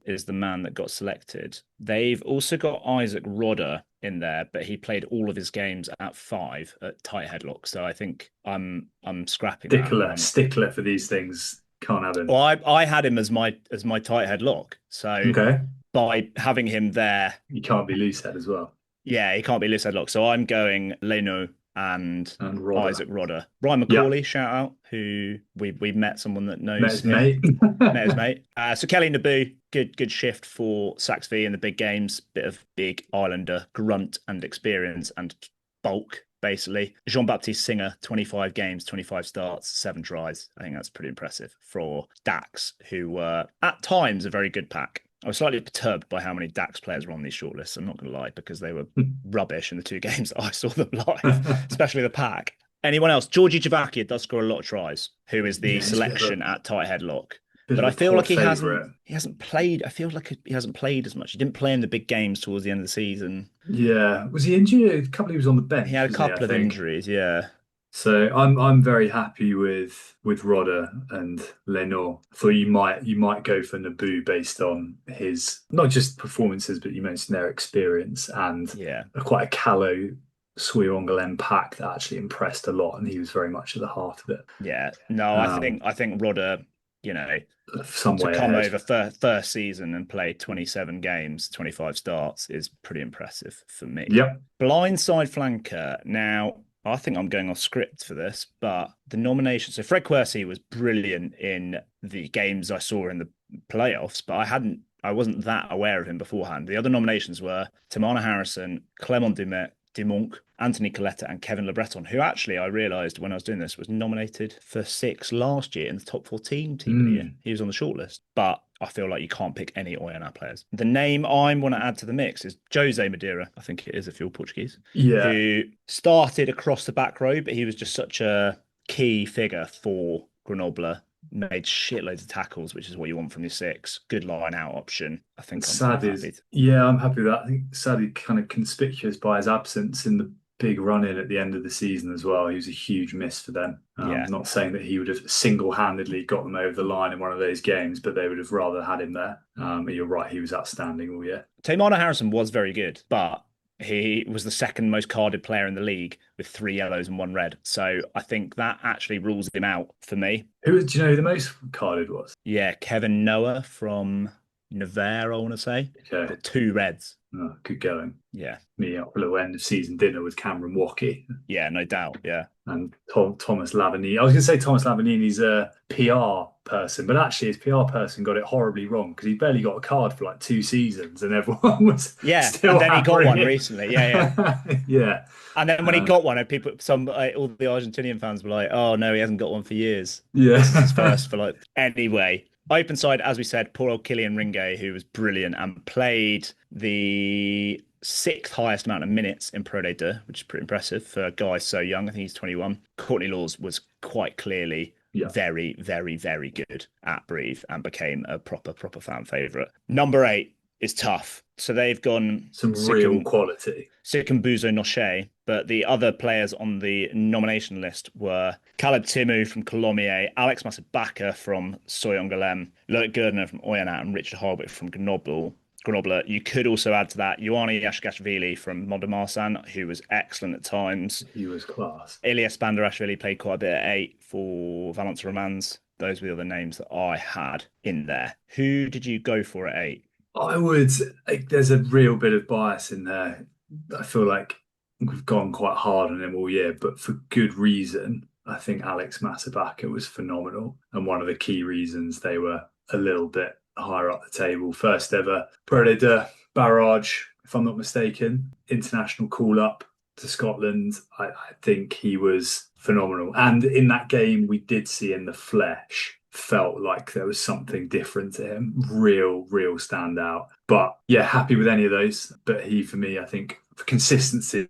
is the man that got selected. They've also got Isaac Rodder in there, but he played all of his games at 5 at tight headlock. So I think I'm scrapping stickler for these things. Can't have him. Well, I had him as my tight headlock. So okay. By having him there, you can't be loose head as well. Yeah, he can't be loose headlock. So I'm going Leno and Rodder. Isaac Rodder. Ryan McCauley, shout out, who we met someone that knows Met his him. mate. Met his mate. So Kelly Naboo, good shift for Sax V in the big games. Bit of big Islander grunt and experience and bulk, basically. Jean-Baptiste Singer, 25 games, 25 starts, 7 tries. I think that's pretty impressive for Dax, who were at times a very good pack. I was slightly perturbed by how many Dax players were on these shortlists. I'm not going to lie, because they were rubbish in the 2 games that I saw them live, especially the pack. Anyone else? Georgie Chavakia does score a lot of tries, who is the selection at tight headlock. But I feel like he hasn't played. I feel like he hasn't played as much. He didn't play in the big games towards the end of the season. Yeah. Was he injured? A couple he was on the bench. He had a couple of injuries, yeah. So I'm very happy with Rodder and Lenore. I thought you might go for Naboo based on his not just performances, but you mentioned their experience and quite a callow Soyongalem pack that actually impressed a lot, and he was very much at the heart of it. Yeah, no, I think Rodder, to come over first season and play 27 games, 25 starts is pretty impressive for me. Yep. Blindside flanker. Now, I think I'm going off script for this, but the nomination. So Fred Quercy was brilliant in the games I saw in the playoffs, but I wasn't that aware of him beforehand. The other nominations were Tamana Harrison, Clement Dimonc, Anthony Coletta, and Kevin Le Breton, who actually I realised when I was doing this was nominated for 6 last year in the top 14 team of the year. He was on the shortlist, but I feel like you can't pick any Oyonnax players. The name I want to add to the mix is Jose Madeira. I think it is if you're Portuguese. Yeah. Who started across the back row, but he was just such a key figure for Grenoble. Made shitloads of tackles, which is what you want from your 6. Good line out option. I think I'm happy with that. I think Sadie kind of conspicuous by his absence in the big run-in at the end of the season as well. He was a huge miss for them. Not saying that he would have single-handedly got them over the line in one of those games, but they would have rather had him there. You're right, he was outstanding all year. Tamana Harrison was very good, but he was the second most carded player in the league with 3 yellows and 1 red. So I think that actually rules him out for me. Do you know who the most carded was? Yeah, Kevin Noah from Nevers, I want to say. Okay. Got 2 reds. Oh, good going. Yeah. Me up for a little end of season dinner with Cameron Waukee. Yeah, no doubt. Yeah. And Thomas Lavanini. I was going to say Thomas Lavanini's a PR person, but actually his PR person got it horribly wrong because he barely got a card for like 2 seasons and everyone was still and then he got one it. recently. Yeah. Yeah. And then when he got one, people, all the Argentinian fans were like, "Oh no, he hasn't got one for years." Yeah. This is his first for anyway. Open side, as we said, poor old Killian Ringay, who was brilliant and played the 6th highest amount of minutes in Pro D2, which is pretty impressive for a guy so young. I think he's 21. Courtney Laws was quite clearly very, very, very good at Brive and became a proper fan favourite. Number 8 is tough. So they've gone some real quality. Sikambuzo Noche, but the other players on the nomination list were Caleb Timu from Colomiers, Alex Masabaka from Soyongalem, Loic Gerdner from Oyonnax, and Richard Harwick from Grenoble. You could also add to that Ioanni Yashkashvili from Mont-de-Marsan, who was excellent at times. He was class. Ilias Bandarashvili played quite a bit at 8 for Valence Romans. Those were the other names that I had in there. Who did you go for at 8? There's a real bit of bias in there. I feel like we've gone quite hard on him all year, but for good reason. I think Alex Masabaka was phenomenal. And one of the key reasons they were a little bit higher up the table. First ever Pro D2 barrage, if I'm not mistaken, international call-up to Scotland. I think he was phenomenal. And in that game, we did see in the flesh, felt like there was something different to him. Real standout. But yeah, happy with any of those. But he, for me, I think for consistency,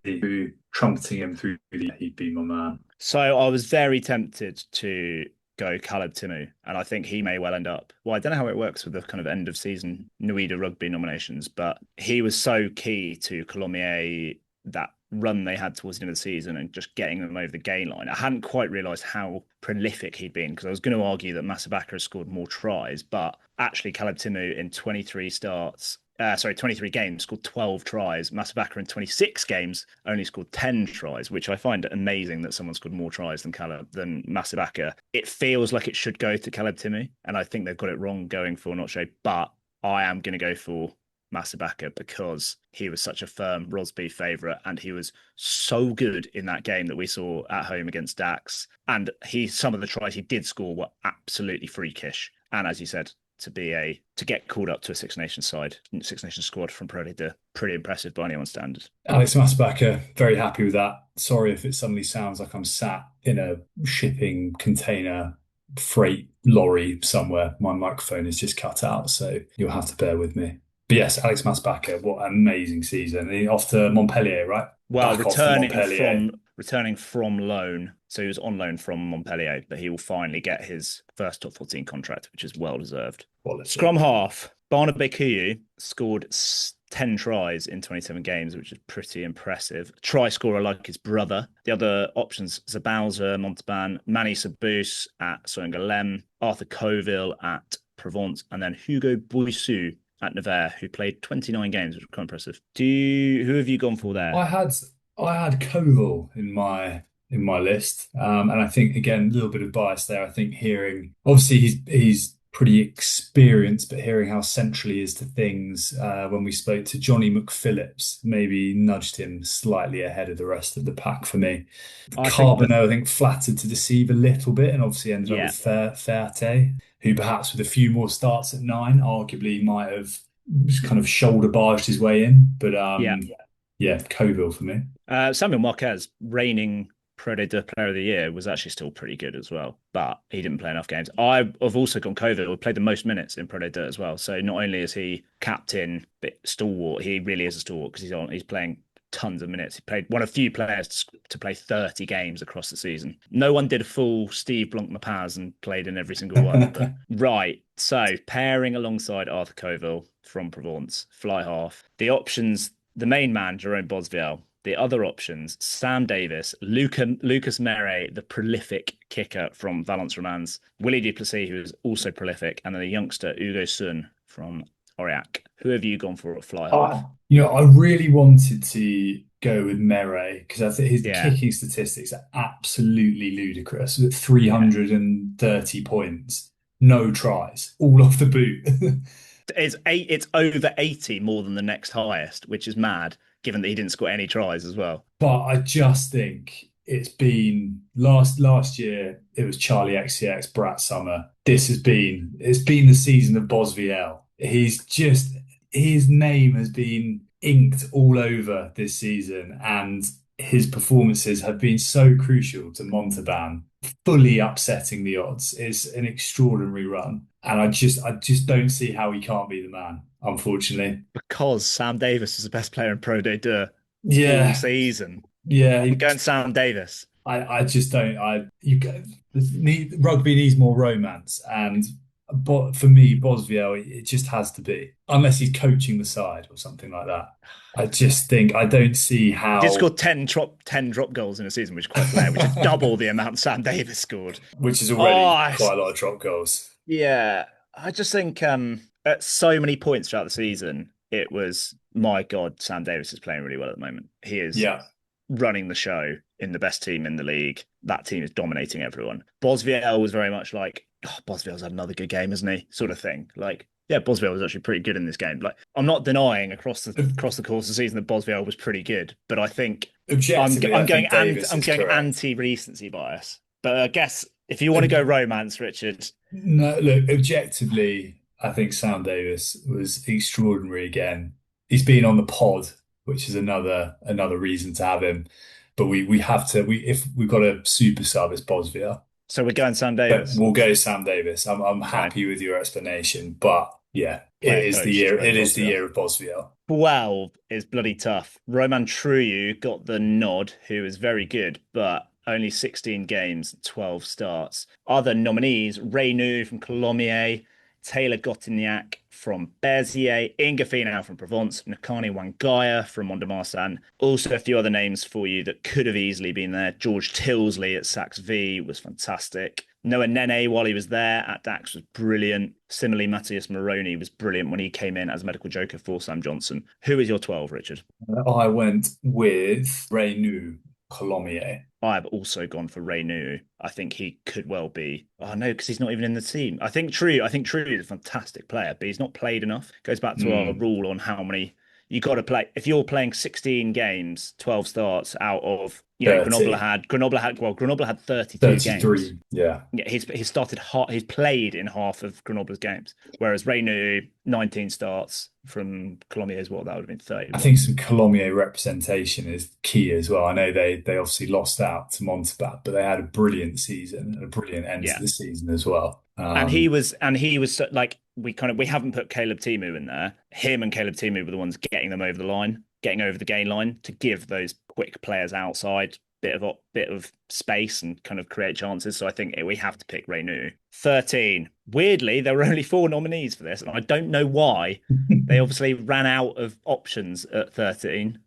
trumpeting him through, he'd be my man. So I was very tempted to go Caleb Timu, and I think he may well end up. Well, I don't know how it works with the kind of end of season Nuida Rugby nominations, but he was so key to Colomiers, that run they had towards the end of the season and just getting them over the gain line. I hadn't quite realised how prolific he'd been, because I was going to argue that Masabaka has scored more tries, but actually Caleb Timu in 23 games scored 12 tries. Masabaka in 26 games only scored 10 tries, which I find amazing that someone scored more tries than Masabaka. It feels like it should go to Caleb Timu, and I think they've got it wrong going for Noche, but I am going to go for Masabaka because he was such a firm Rosby favourite, and he was so good in that game that we saw at home against Dax. And some of the tries he did score were absolutely freakish. And as you said, to get called up to a Six Nations squad from Pro League, pretty impressive by anyone's standards. Alex Masabaka, very happy with that. Sorry if it suddenly sounds like I'm sat in a shipping container freight lorry somewhere. My microphone is just cut out, so you'll have to bear with me. But yes, Alex Masabaka, what an amazing season. Off to Montpellier, right? Well, returning from loan. So he was on loan from Montpellier, but he will finally get his first top 14 contract, which is well deserved. Scrum half, Barnaby Kuyu scored 10 tries in 27 games, which is pretty impressive. Try scorer like his brother. The other options, Zabauza, Montauban, Manny Sabous at Soingalem, Arthur Coville at Provence, and then Hugo Boissu at Nevers, who played 29 games, which was quite impressive. Who have you gone for there? I had Coville in my list, and I think again a little bit of bias there. I think obviously he's pretty experienced, but hearing how central he is to things when we spoke to Johnny McPhillips, maybe nudged him slightly ahead of the rest of the pack for me. Carbonneau, I think, flattered to deceive a little bit, and obviously ended up with Ferte, who perhaps with a few more starts at 9, arguably might have kind of shoulder barged his way in. But Coville for me. Samuel Marquez, reigning Pro D2 Player of the Year, was actually still pretty good as well, but he didn't play enough games. I've also gone Coville, who played the most minutes in Pro D2 as well. So not only is he captain, but stalwart, he really is a stalwart because he's playing tons of minutes. He played one of few players to play 30 games across the season. No one did a full Steve Blanc-Mapaz and played in every single one. But right, so pairing alongside Arthur Coville from Provence, fly half. The options, the main man, Jerome Bosviel. The other options, Sam Davis, Lucas Mere, the prolific kicker from Valence Romans, Willie Duplessis, who is also prolific, and then the youngster Hugo Sun from Aurillac. Who have you gone for at fly half? I really wanted to go with Mere because I think his kicking statistics are absolutely ludicrous. At 330 points, no tries, all off the boot. It's over 80 more than the next highest, which is mad, given that he didn't score any tries as well. But I just think it's been last year, it was Charlie XCX, Brat Summer. It's been the season of Bosviel. His name has been inked all over this season, and his performances have been so crucial to Montauban, fully upsetting the odds. It's an extraordinary run. And I just don't see how he can't be the man, unfortunately. Because Sam Davis is the best player in Pro D2 all season. Yeah. I'm going Sam Davis. I just don't. Rugby needs more romance. But for me, Bosviel, it just has to be. Unless he's coaching the side or something like that. I don't see how. He did score 10 drop goals in a season, which is quite rare, which is double the amount Sam Davis scored. Which is already quite a lot of drop goals. Yeah, I just think at so many points throughout the season, it was, my God, Sam Davis is playing really well at the moment. He is running the show in the best team in the league. That team is dominating everyone. Bosviel was very much like, Bosviel's had another good game, hasn't he? Sort of thing. Like, yeah, Bosviel was actually pretty good in this game. Like, I'm not denying across the course of the season that Bosviel was pretty good, but I think I'm going anti-recency bias. But I guess if you want to go romance, Richard. No, look, objectively, I think Sam Davis was extraordinary again. He's been on the pod, which is another reason to have him. But we've got a super sub, it's Bosviel. So we're going Sam Davis. But we'll go Sam Davis. I'm happy with your explanation, but yeah, it is the year of Bosviel. 12 is bloody tough. Roman Truyu got the nod, who is very good, but only 16 games, 12 starts. Other nominees, Reynou from Colomiers, Taylor Gotignac from Béziers, Inga Finau from Provence, Nakani Wangaya from Mont-de-Marsan. Also a few other names for you that could have easily been there. George Tilsley at Sax V was fantastic. Noah Nene, while he was there at Dax, was brilliant. Similarly, Matthias Moroni was brilliant when he came in as medical joker for Sam Johnson. Who is your 12, Richard? I went with Reynou. Colomiers. I've also gone for Renew. I think he could well be. Oh no, because he's not even in the team. I think True is a fantastic player, but he's not played enough. Goes back to our rule on how many you got to play. If you're playing 16 games, 12 starts out of, Grenoble had 32 33, games. yeah. He's played in half of Grenoble's games, whereas Renew 19 starts from Colomiers, what that would have been 30. I think some Colomiers representation is key as well. I know they obviously lost out to Montauban, but they had a brilliant season and a brilliant end to the season as well. And he was like, we haven't put Caleb Timu in there. Him and Caleb Timu were the ones getting them over the line, getting over the gain line to give those quick players outside bit of space and kind of create chances. So I think we have to pick Renew. 13. Weirdly, there were only 4 nominees for this, and I don't know why. They obviously ran out of options at 13.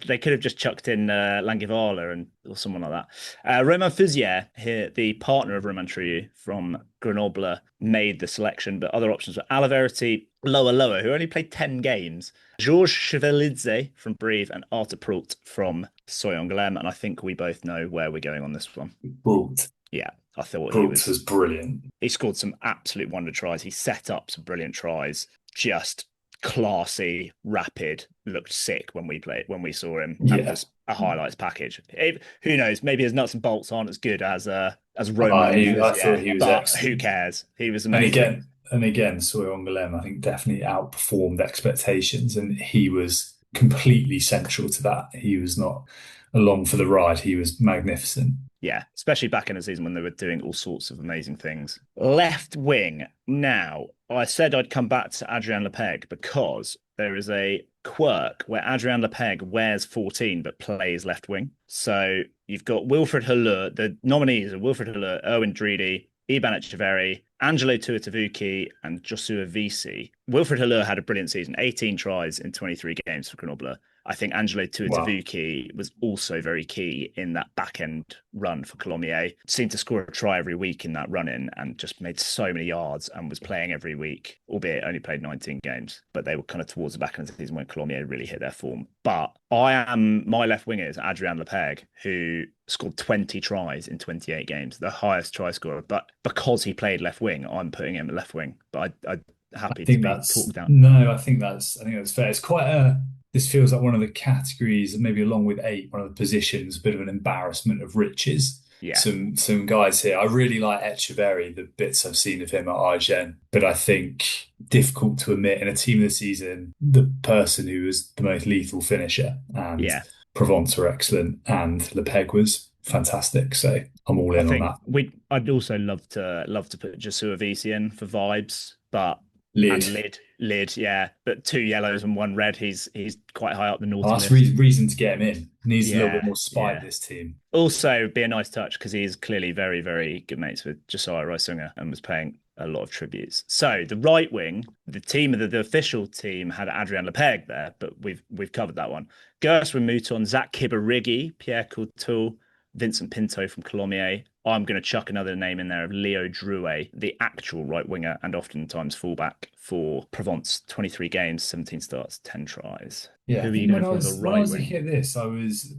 They could have just chucked in Langevala or someone like that. Romain Fusier, here, the partner of Romain Trouillou from Grenoble, made the selection, but other options were Alaverity, Loa, who only played 10 games, Georges Chevelidze from Brive, and Arthur Proult from Soy-en-Glem. And I think we both know where we're going on this one. Proult. Yeah, I thought Proult was brilliant. He scored some absolute wonder tries. He set up some brilliant tries. Just classy, rapid, looked sick when we saw him. That was a highlights package. Who knows? Maybe his nuts and bolts aren't as good as Roman. I thought he was excellent. Who cares? He was amazing. And again, Soy-en-Glem, I think, definitely outperformed expectations, and he was completely central to that. He was not along for the ride. He was magnificent. Yeah, especially back in the season when they were doing all sorts of amazing things. Left wing. Now, I said I'd come back to Adrien Lepeg because there is a quirk where Adrien Lepeg wears 14 but plays left wing. So you've got Wilfred Halleur. The nominees are Wilfred Halleur, Erwin Dridi, Iban Echeverry, Angelo Tuatavuki, and Joshua Visi. Wilfred Halleur had a brilliant season, 18 tries in 23 games for Grenoble. I think Angelo Tuatavuki was also very key in that back-end run for Colomiers. Seemed to score a try every week in that run-in and just made so many yards and was playing every week, albeit only played 19 games. But they were kind of towards the back end of the season when Colomiers really hit their form. But my left winger is Adrien Lepeg, who scored 20 tries in 28 games, the highest try scorer. But because he played left wing, I'm putting him at left wing. But I'm happy to be talked down. No, I think that's fair. It's quite this feels like one of the categories, maybe along with 8, one of the positions, a bit of an embarrassment of riches. Yeah. Some guys here. I really like Echeverry, the bits I've seen of him at Agen, but I think difficult to admit in a team of the season, the person who was the most lethal finisher. And Provence were excellent, and Lepeg was fantastic. So I'm all in on that. I'd also love to put Joshua Visi in for vibes, but Lid, yeah. But 2 yellows and 1 red. He's quite high up the north. That's reason to get him in. Needs a little bit more spite, this team. Also, be a nice touch because he's clearly very, very good mates with Josiah Reisinger and was paying a lot of tributes. So the right wing, the official team had Adrien Lepeg there, but we've covered that one. Gershwin Mouton, Zach Kibarigi, Pierre Couture, Vincent Pinto from Colomiers. I'm going to chuck another name in there of Leo Drouet, the actual right winger and oftentimes fullback for Provence. 23 games, 17 starts, 10 tries. Yeah, who are you going for the right wing? When I was looking at this,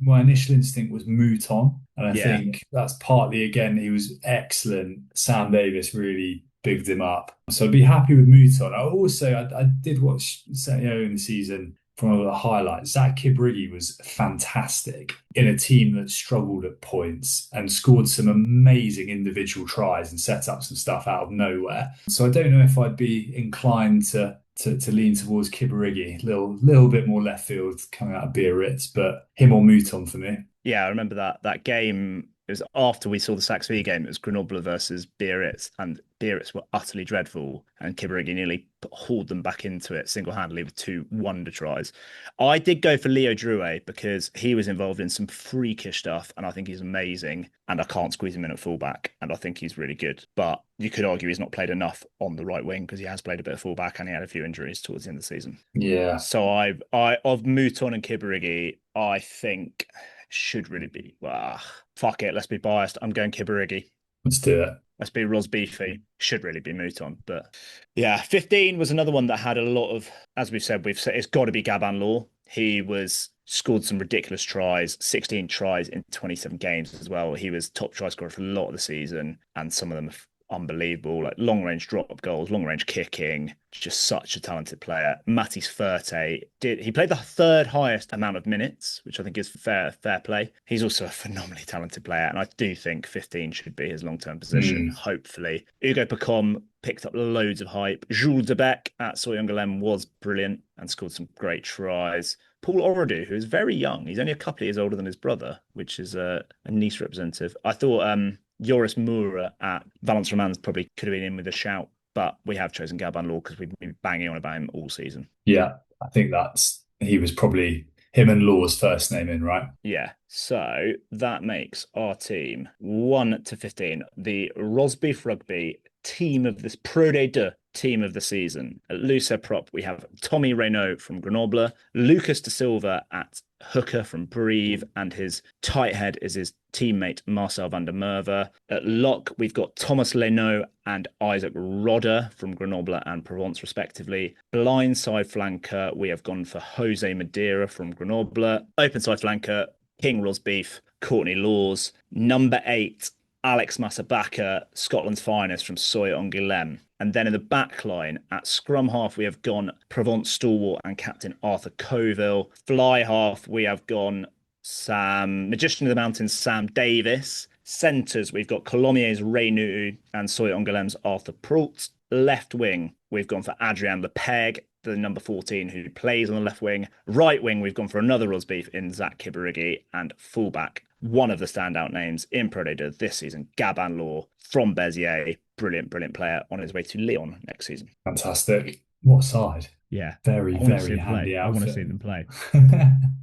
my initial instinct was Mouton, and I think that's partly, again, he was excellent. Sam Davis really bigged him up, so I'd be happy with Mouton. I did watch earlier in the season. From one of the highlights, Zach Kibrigi was fantastic in a team that struggled at points and scored some amazing individual tries and set up some stuff out of nowhere. So I don't know if I'd be inclined to lean towards Kibrigi. Little bit more left field coming out of Biarritz, but him or Mouton for me. Yeah, I remember that game. It was after we saw the Saxe-Fils game. It was Grenoble versus Biarritz, and Biarritz were utterly dreadful, and Kibarigi nearly hauled them back into it single-handedly with 2 wonder tries. I did go for Leo Drouet because he was involved in some freakish stuff, and I think he's amazing, and I can't squeeze him in at fullback, and I think he's really good. But you could argue he's not played enough on the right wing because he has played a bit of fullback, and he had a few injuries towards the end of the season. Yeah. So I of Mouton and Kibarigi, I think should really be, fuck it, let's be biased. I'm going Kibarigi. Let's do it. Let's be Rosbifs. Should really be Mouton. But yeah, 15 was another one that had a lot of, as we've said, it's got to be Gabin Law. He was scored some ridiculous tries, 16 tries in 27 games as well. He was top try scorer for a lot of the season, and some of them are unbelievable, like long range drop goals, long range kicking. Just such a talented player. Matis Furte he played the third highest amount of minutes, which I think is fair play. He's also a phenomenally talented player, and I do think 15 should be his long-term position, hopefully. Hugo Pacom picked up loads of hype. Jules Debec at Soyungalem was brilliant and scored some great tries. Paul Oredu, who is very young, he's only a couple of years older than his brother, which is a Nice representative. I thought Joris Moura at Valence Romans probably could have been in with a shout, but we have chosen Gabin Law because we've been banging on about him all season. Yeah, I think he was probably him and Law's first name in, right? Yeah, so that makes our team 1 to 15, the Rosbif Rugby team of this Pro D2 team of the season. At loose prop, we have Tommy Reynaud from Grenoble, Lucas De Silva at hooker from Brive, and his tight head is his teammate Marcel van der Merwe. At lock, we've got Thomas Leno and Isaac Rodder from Grenoble and Provence, respectively. Blindside flanker, we have gone for Jose Madeira from Grenoble. Open side flanker, King Rosbif, Courtney Laws. Number 8, Alex Masabaka, Scotland's finest from Soy-en-Guilhem. And then in the back line, at scrum half, we have gone Provence stalwart and captain Arthur Coville. Fly half, we have gone Magician of the Mountains, Sam Davis. Centres, we've got Colomiers Reynou and Soy-en-Guilhem's Arthur Proult. Left wing, we've gone for Adrian Lepeg, the number 14 who plays on the left wing. Right wing, we've gone for another Rosbif in Zach Kibarigi. And fullback, one of the standout names in Pro D2 this season, Gabin Law from Béziers. Brilliant player on his way to Lyon next season. Fantastic. What side? Yeah. Very handy outfit. I want to see them play.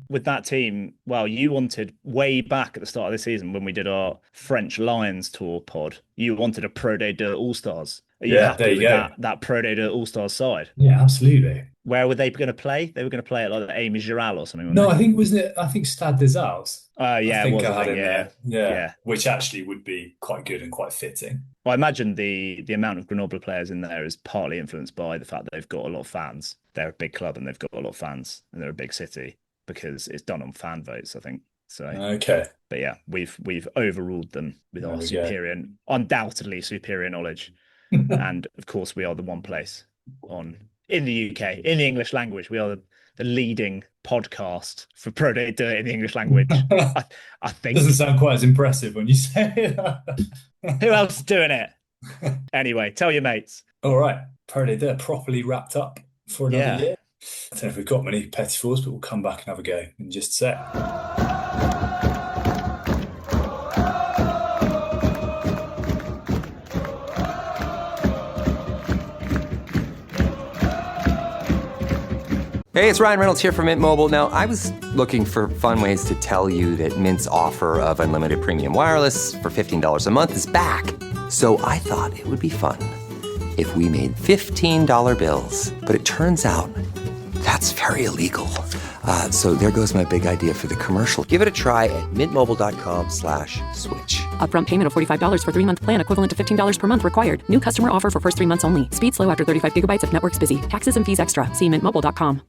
With that team, well, you wanted way back at the start of the season when we did our French Lions tour pod, you wanted a Pro D2 All-Stars. Are you happy with that Pro D2 All-Stars side? Yeah, absolutely. Where were they going to play? They were going to play at like the Amy Giral or something. No, I think Stade des Arts. Yeah, I think I had him there. Yeah, which actually would be quite good and quite fitting. Well, I imagine the amount of Grenoble players in there is partly influenced by the fact that they've got a lot of fans. They're a big club and they've got a lot of fans, and they're a big city because it's done on fan votes, I think. So okay, but yeah, we've overruled them with our undoubtedly superior knowledge, and of course we are the one place in the UK in the English language. We are the leading podcast for Pro D2 in the English language. I think doesn't sound quite as impressive when you say that. Who else is doing it? Anyway, tell your mates. All right, Pro D2 properly wrapped up for another year. I don't know if we've got many Petit-Fours, but we'll come back and have a go in just a sec. Hey, it's Ryan Reynolds here from Mint Mobile. Now, I was looking for fun ways to tell you that Mint's offer of unlimited premium wireless for $15 a month is back. So I thought it would be fun if we made $15 bills. But it turns out that's very illegal. So there goes my big idea for the commercial. Give it a try at mintmobile.com/switch. Upfront payment of $45 for 3-month plan equivalent to $15 per month required. New customer offer for first 3 months only. Speed slow after 35 gigabytes if network's busy. Taxes and fees extra. See mintmobile.com.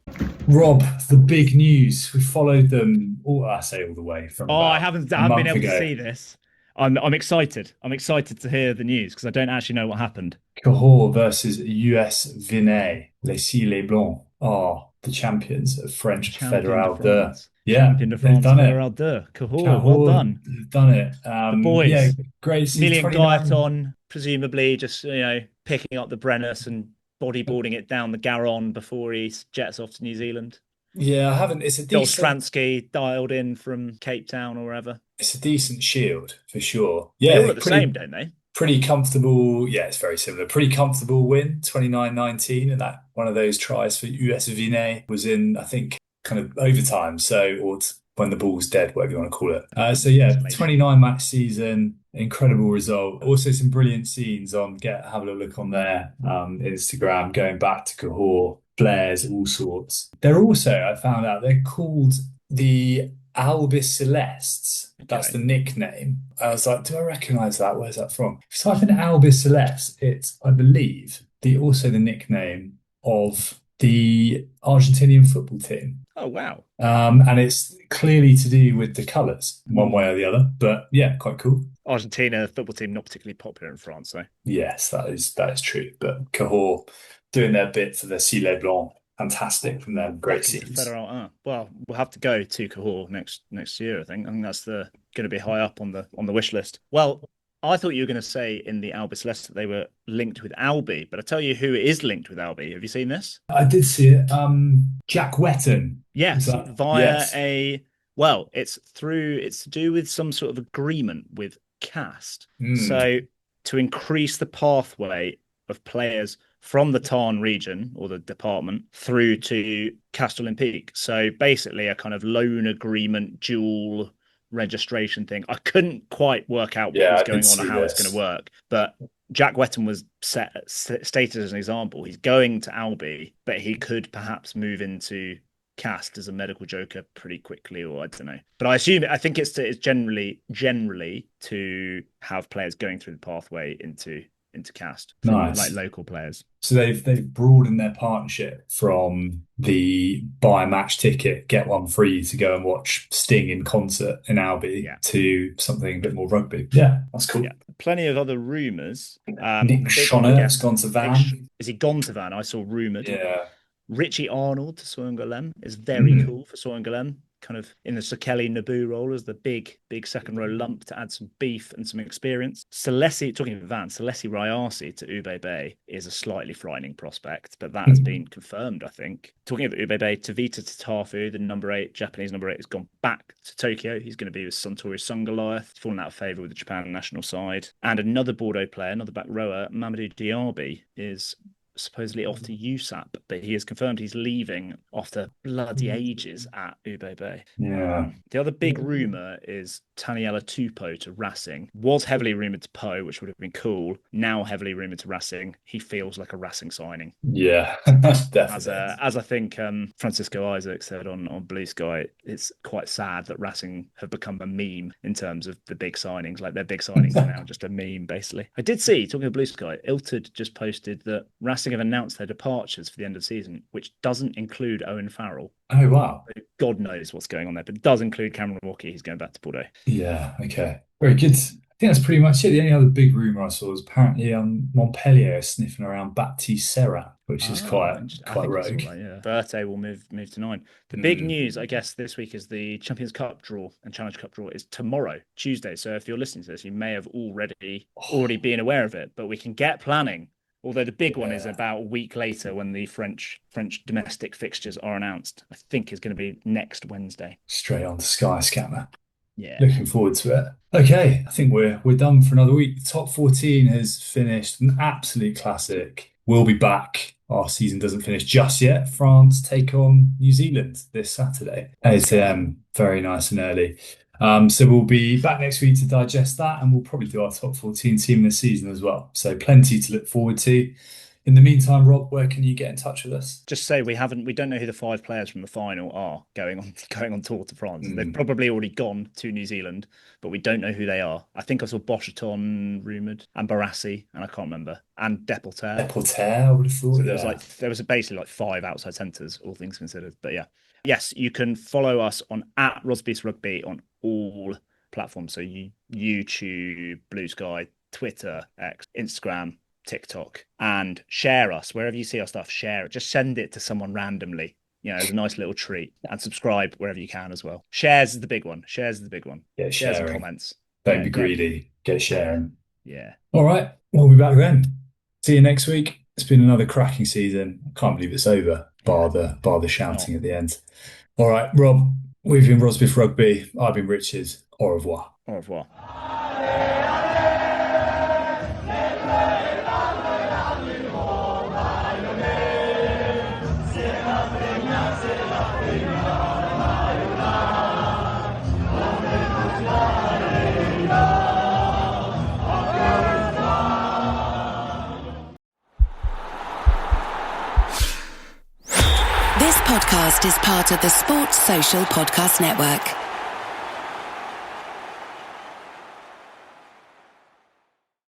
Rob, the big news. We followed them all the way from I haven't been able to see this. I'm excited. I'm excited to hear the news because I don't actually know what happened. Cahors versus US Vinay. Les Cils Blancs are the champions of French Fédéral 2. Yeah, champion of France Fédéral 2. Cahors, well done. They've done it. The boys. Yeah, great. Emilien Gaëtan, presumably just, picking up the Brennus and bodyboarding it down the Garonne before he jets off to New Zealand. Yeah, I haven't. It's a decent... Stransky dialed in from Cape Town or wherever. It's a decent shield, for sure. Yeah, they all look the same, don't they? Pretty comfortable. Yeah, it's very similar. Pretty comfortable win, 29-19. And that one of those tries for US Vinay was in, I think, kind of overtime. Or when the ball's dead, whatever you want to call it. 29 match season, incredible result. Also some brilliant scenes have a look on their Instagram, going back to Cahors, flares, all sorts. They're also, I found out, they're called the Albi Celestes. That's the nickname. I was like, do I recognise that? Where's that from? If you type in Albi Celestes, it's, I believe, also the nickname of the Argentinian football team. Oh, wow. And it's clearly to do with the colours, one way or the other. But yeah, quite cool. Argentina football team not particularly popular in France, though. Yes, that is true. But Cahors doing their bit for the Cilet Blanc, fantastic from them. Great scenes. Well, we'll have to go to Cahors next year. I think that's going to be high up on the wish list. Well, I thought you were going to say in the Albi Celeste that they were linked with Albi, but I tell you who is linked with Albi. Have you seen this? I did see it. Jack Wetton. Yes, it's to do with some sort of agreement with Cast. So to increase the pathway of players from the Tarn region or the department through to Cast Olympique. So basically a kind of loan agreement, dual registration thing. I couldn't quite work out what was going on and how it's going to work, but Jack Wetton was stated as an example. He's going to Albi, but he could perhaps move into Cast as a medical joker pretty quickly, or I don't know. But I think it's generally to have players going through the pathway into Cast, nice, like local players. So they've broadened their partnership from the buy a match ticket, get one free to go and watch Sting in concert in Albi to something a bit more rugby. Yeah, that's cool. Yeah. Plenty of other rumours. Nick Shonner has gone to Van. Is he gone to Van? I saw rumoured. Yeah. Richie Arnold to Soingolem is very cool for Soingolem. Kind of in the Sekeli Naboo role as the big second row lump to add some beef and some experience. Talking of Van, Celesi Rayasi to Ube Bay is a slightly frightening prospect, but that has been confirmed, I think. Talking of Ube Bay, Tavita Tatafu, the number 8, Japanese number 8, has gone back to Tokyo. He's going to be with Suntory Sungoliath, fallen out of favour with the Japan national side. And another Bordeaux player, another back rower, Mamadou Diaby, is supposedly off to USAP, but he has confirmed he's leaving after bloody ages at Ube Bay. Yeah. The other big rumour is Taniela Tupou to Racing. Was heavily rumoured to Po, which would have been cool. Now heavily rumoured to Racing. He feels like a Racing signing. Yeah, definitely. As I think Francisco Isaac said on Blue Sky, it's quite sad that Racing have become a meme in terms of the big signings. Like their big signings are now just a meme, basically. I did see, talking of Blue Sky, Iltud just posted that Racing have announced their departures for the end of the season, which doesn't include Owen Farrell. Oh, wow. God knows what's going on there, but it does include Cameron Walkie. He's going back to Bordeaux. Yeah, okay. Very good. I think that's pretty much it. The only other big rumour I saw was apparently Montpellier sniffing around Baptiste Serrat, which is quite rogue. Berthe will move to 9. The big news, I guess, this week is the Champions Cup draw and Challenge Cup draw is tomorrow, Tuesday. So if you're listening to this, you may have already been aware of it, but we can get planning. Although the big one is about a week later when the French domestic fixtures are announced. I think is going to be next Wednesday. Straight on to Sky Scanner. Yeah. Looking forward to it. Okay, I think we're done for another week. The top 14 has finished, an absolute classic. We'll be back. Our season doesn't finish just yet. France take on New Zealand this Saturday. 8 a.m. Very nice and early. So we'll be back next week to digest that, and we'll probably do our top 14 team this season as well. So plenty to look forward to. In the meantime, Rob, where can you get in touch with us? Just say we don't know who the 5 players from the final are going on Tour de France. They've probably already gone to New Zealand, but we don't know who they are. I think I saw Boschaton rumoured, and Barassi, and I can't remember, and Deporter. Deporter, I would have thought. So there was basically like 5 outside centres, all things considered. But yeah. Yes, you can follow us on @Rosbifs Rugby on all platforms. So YouTube, Blue Sky, Twitter, X, Instagram, TikTok, and share us wherever you see our stuff. Share it. Just send it to someone randomly. As a nice little treat, and subscribe wherever you can as well. Shares is the big one. Get shares and comments. Don't be greedy. Get sharing. Yeah. All right. We'll be back then. See you next week. It's been another cracking season. I can't believe it's over. Bar the shouting at the end. All right, Rob. We've been Rosbifs Rugby. I've been Richard. Au revoir. Au revoir. This podcast is part of the Sports Social Podcast Network.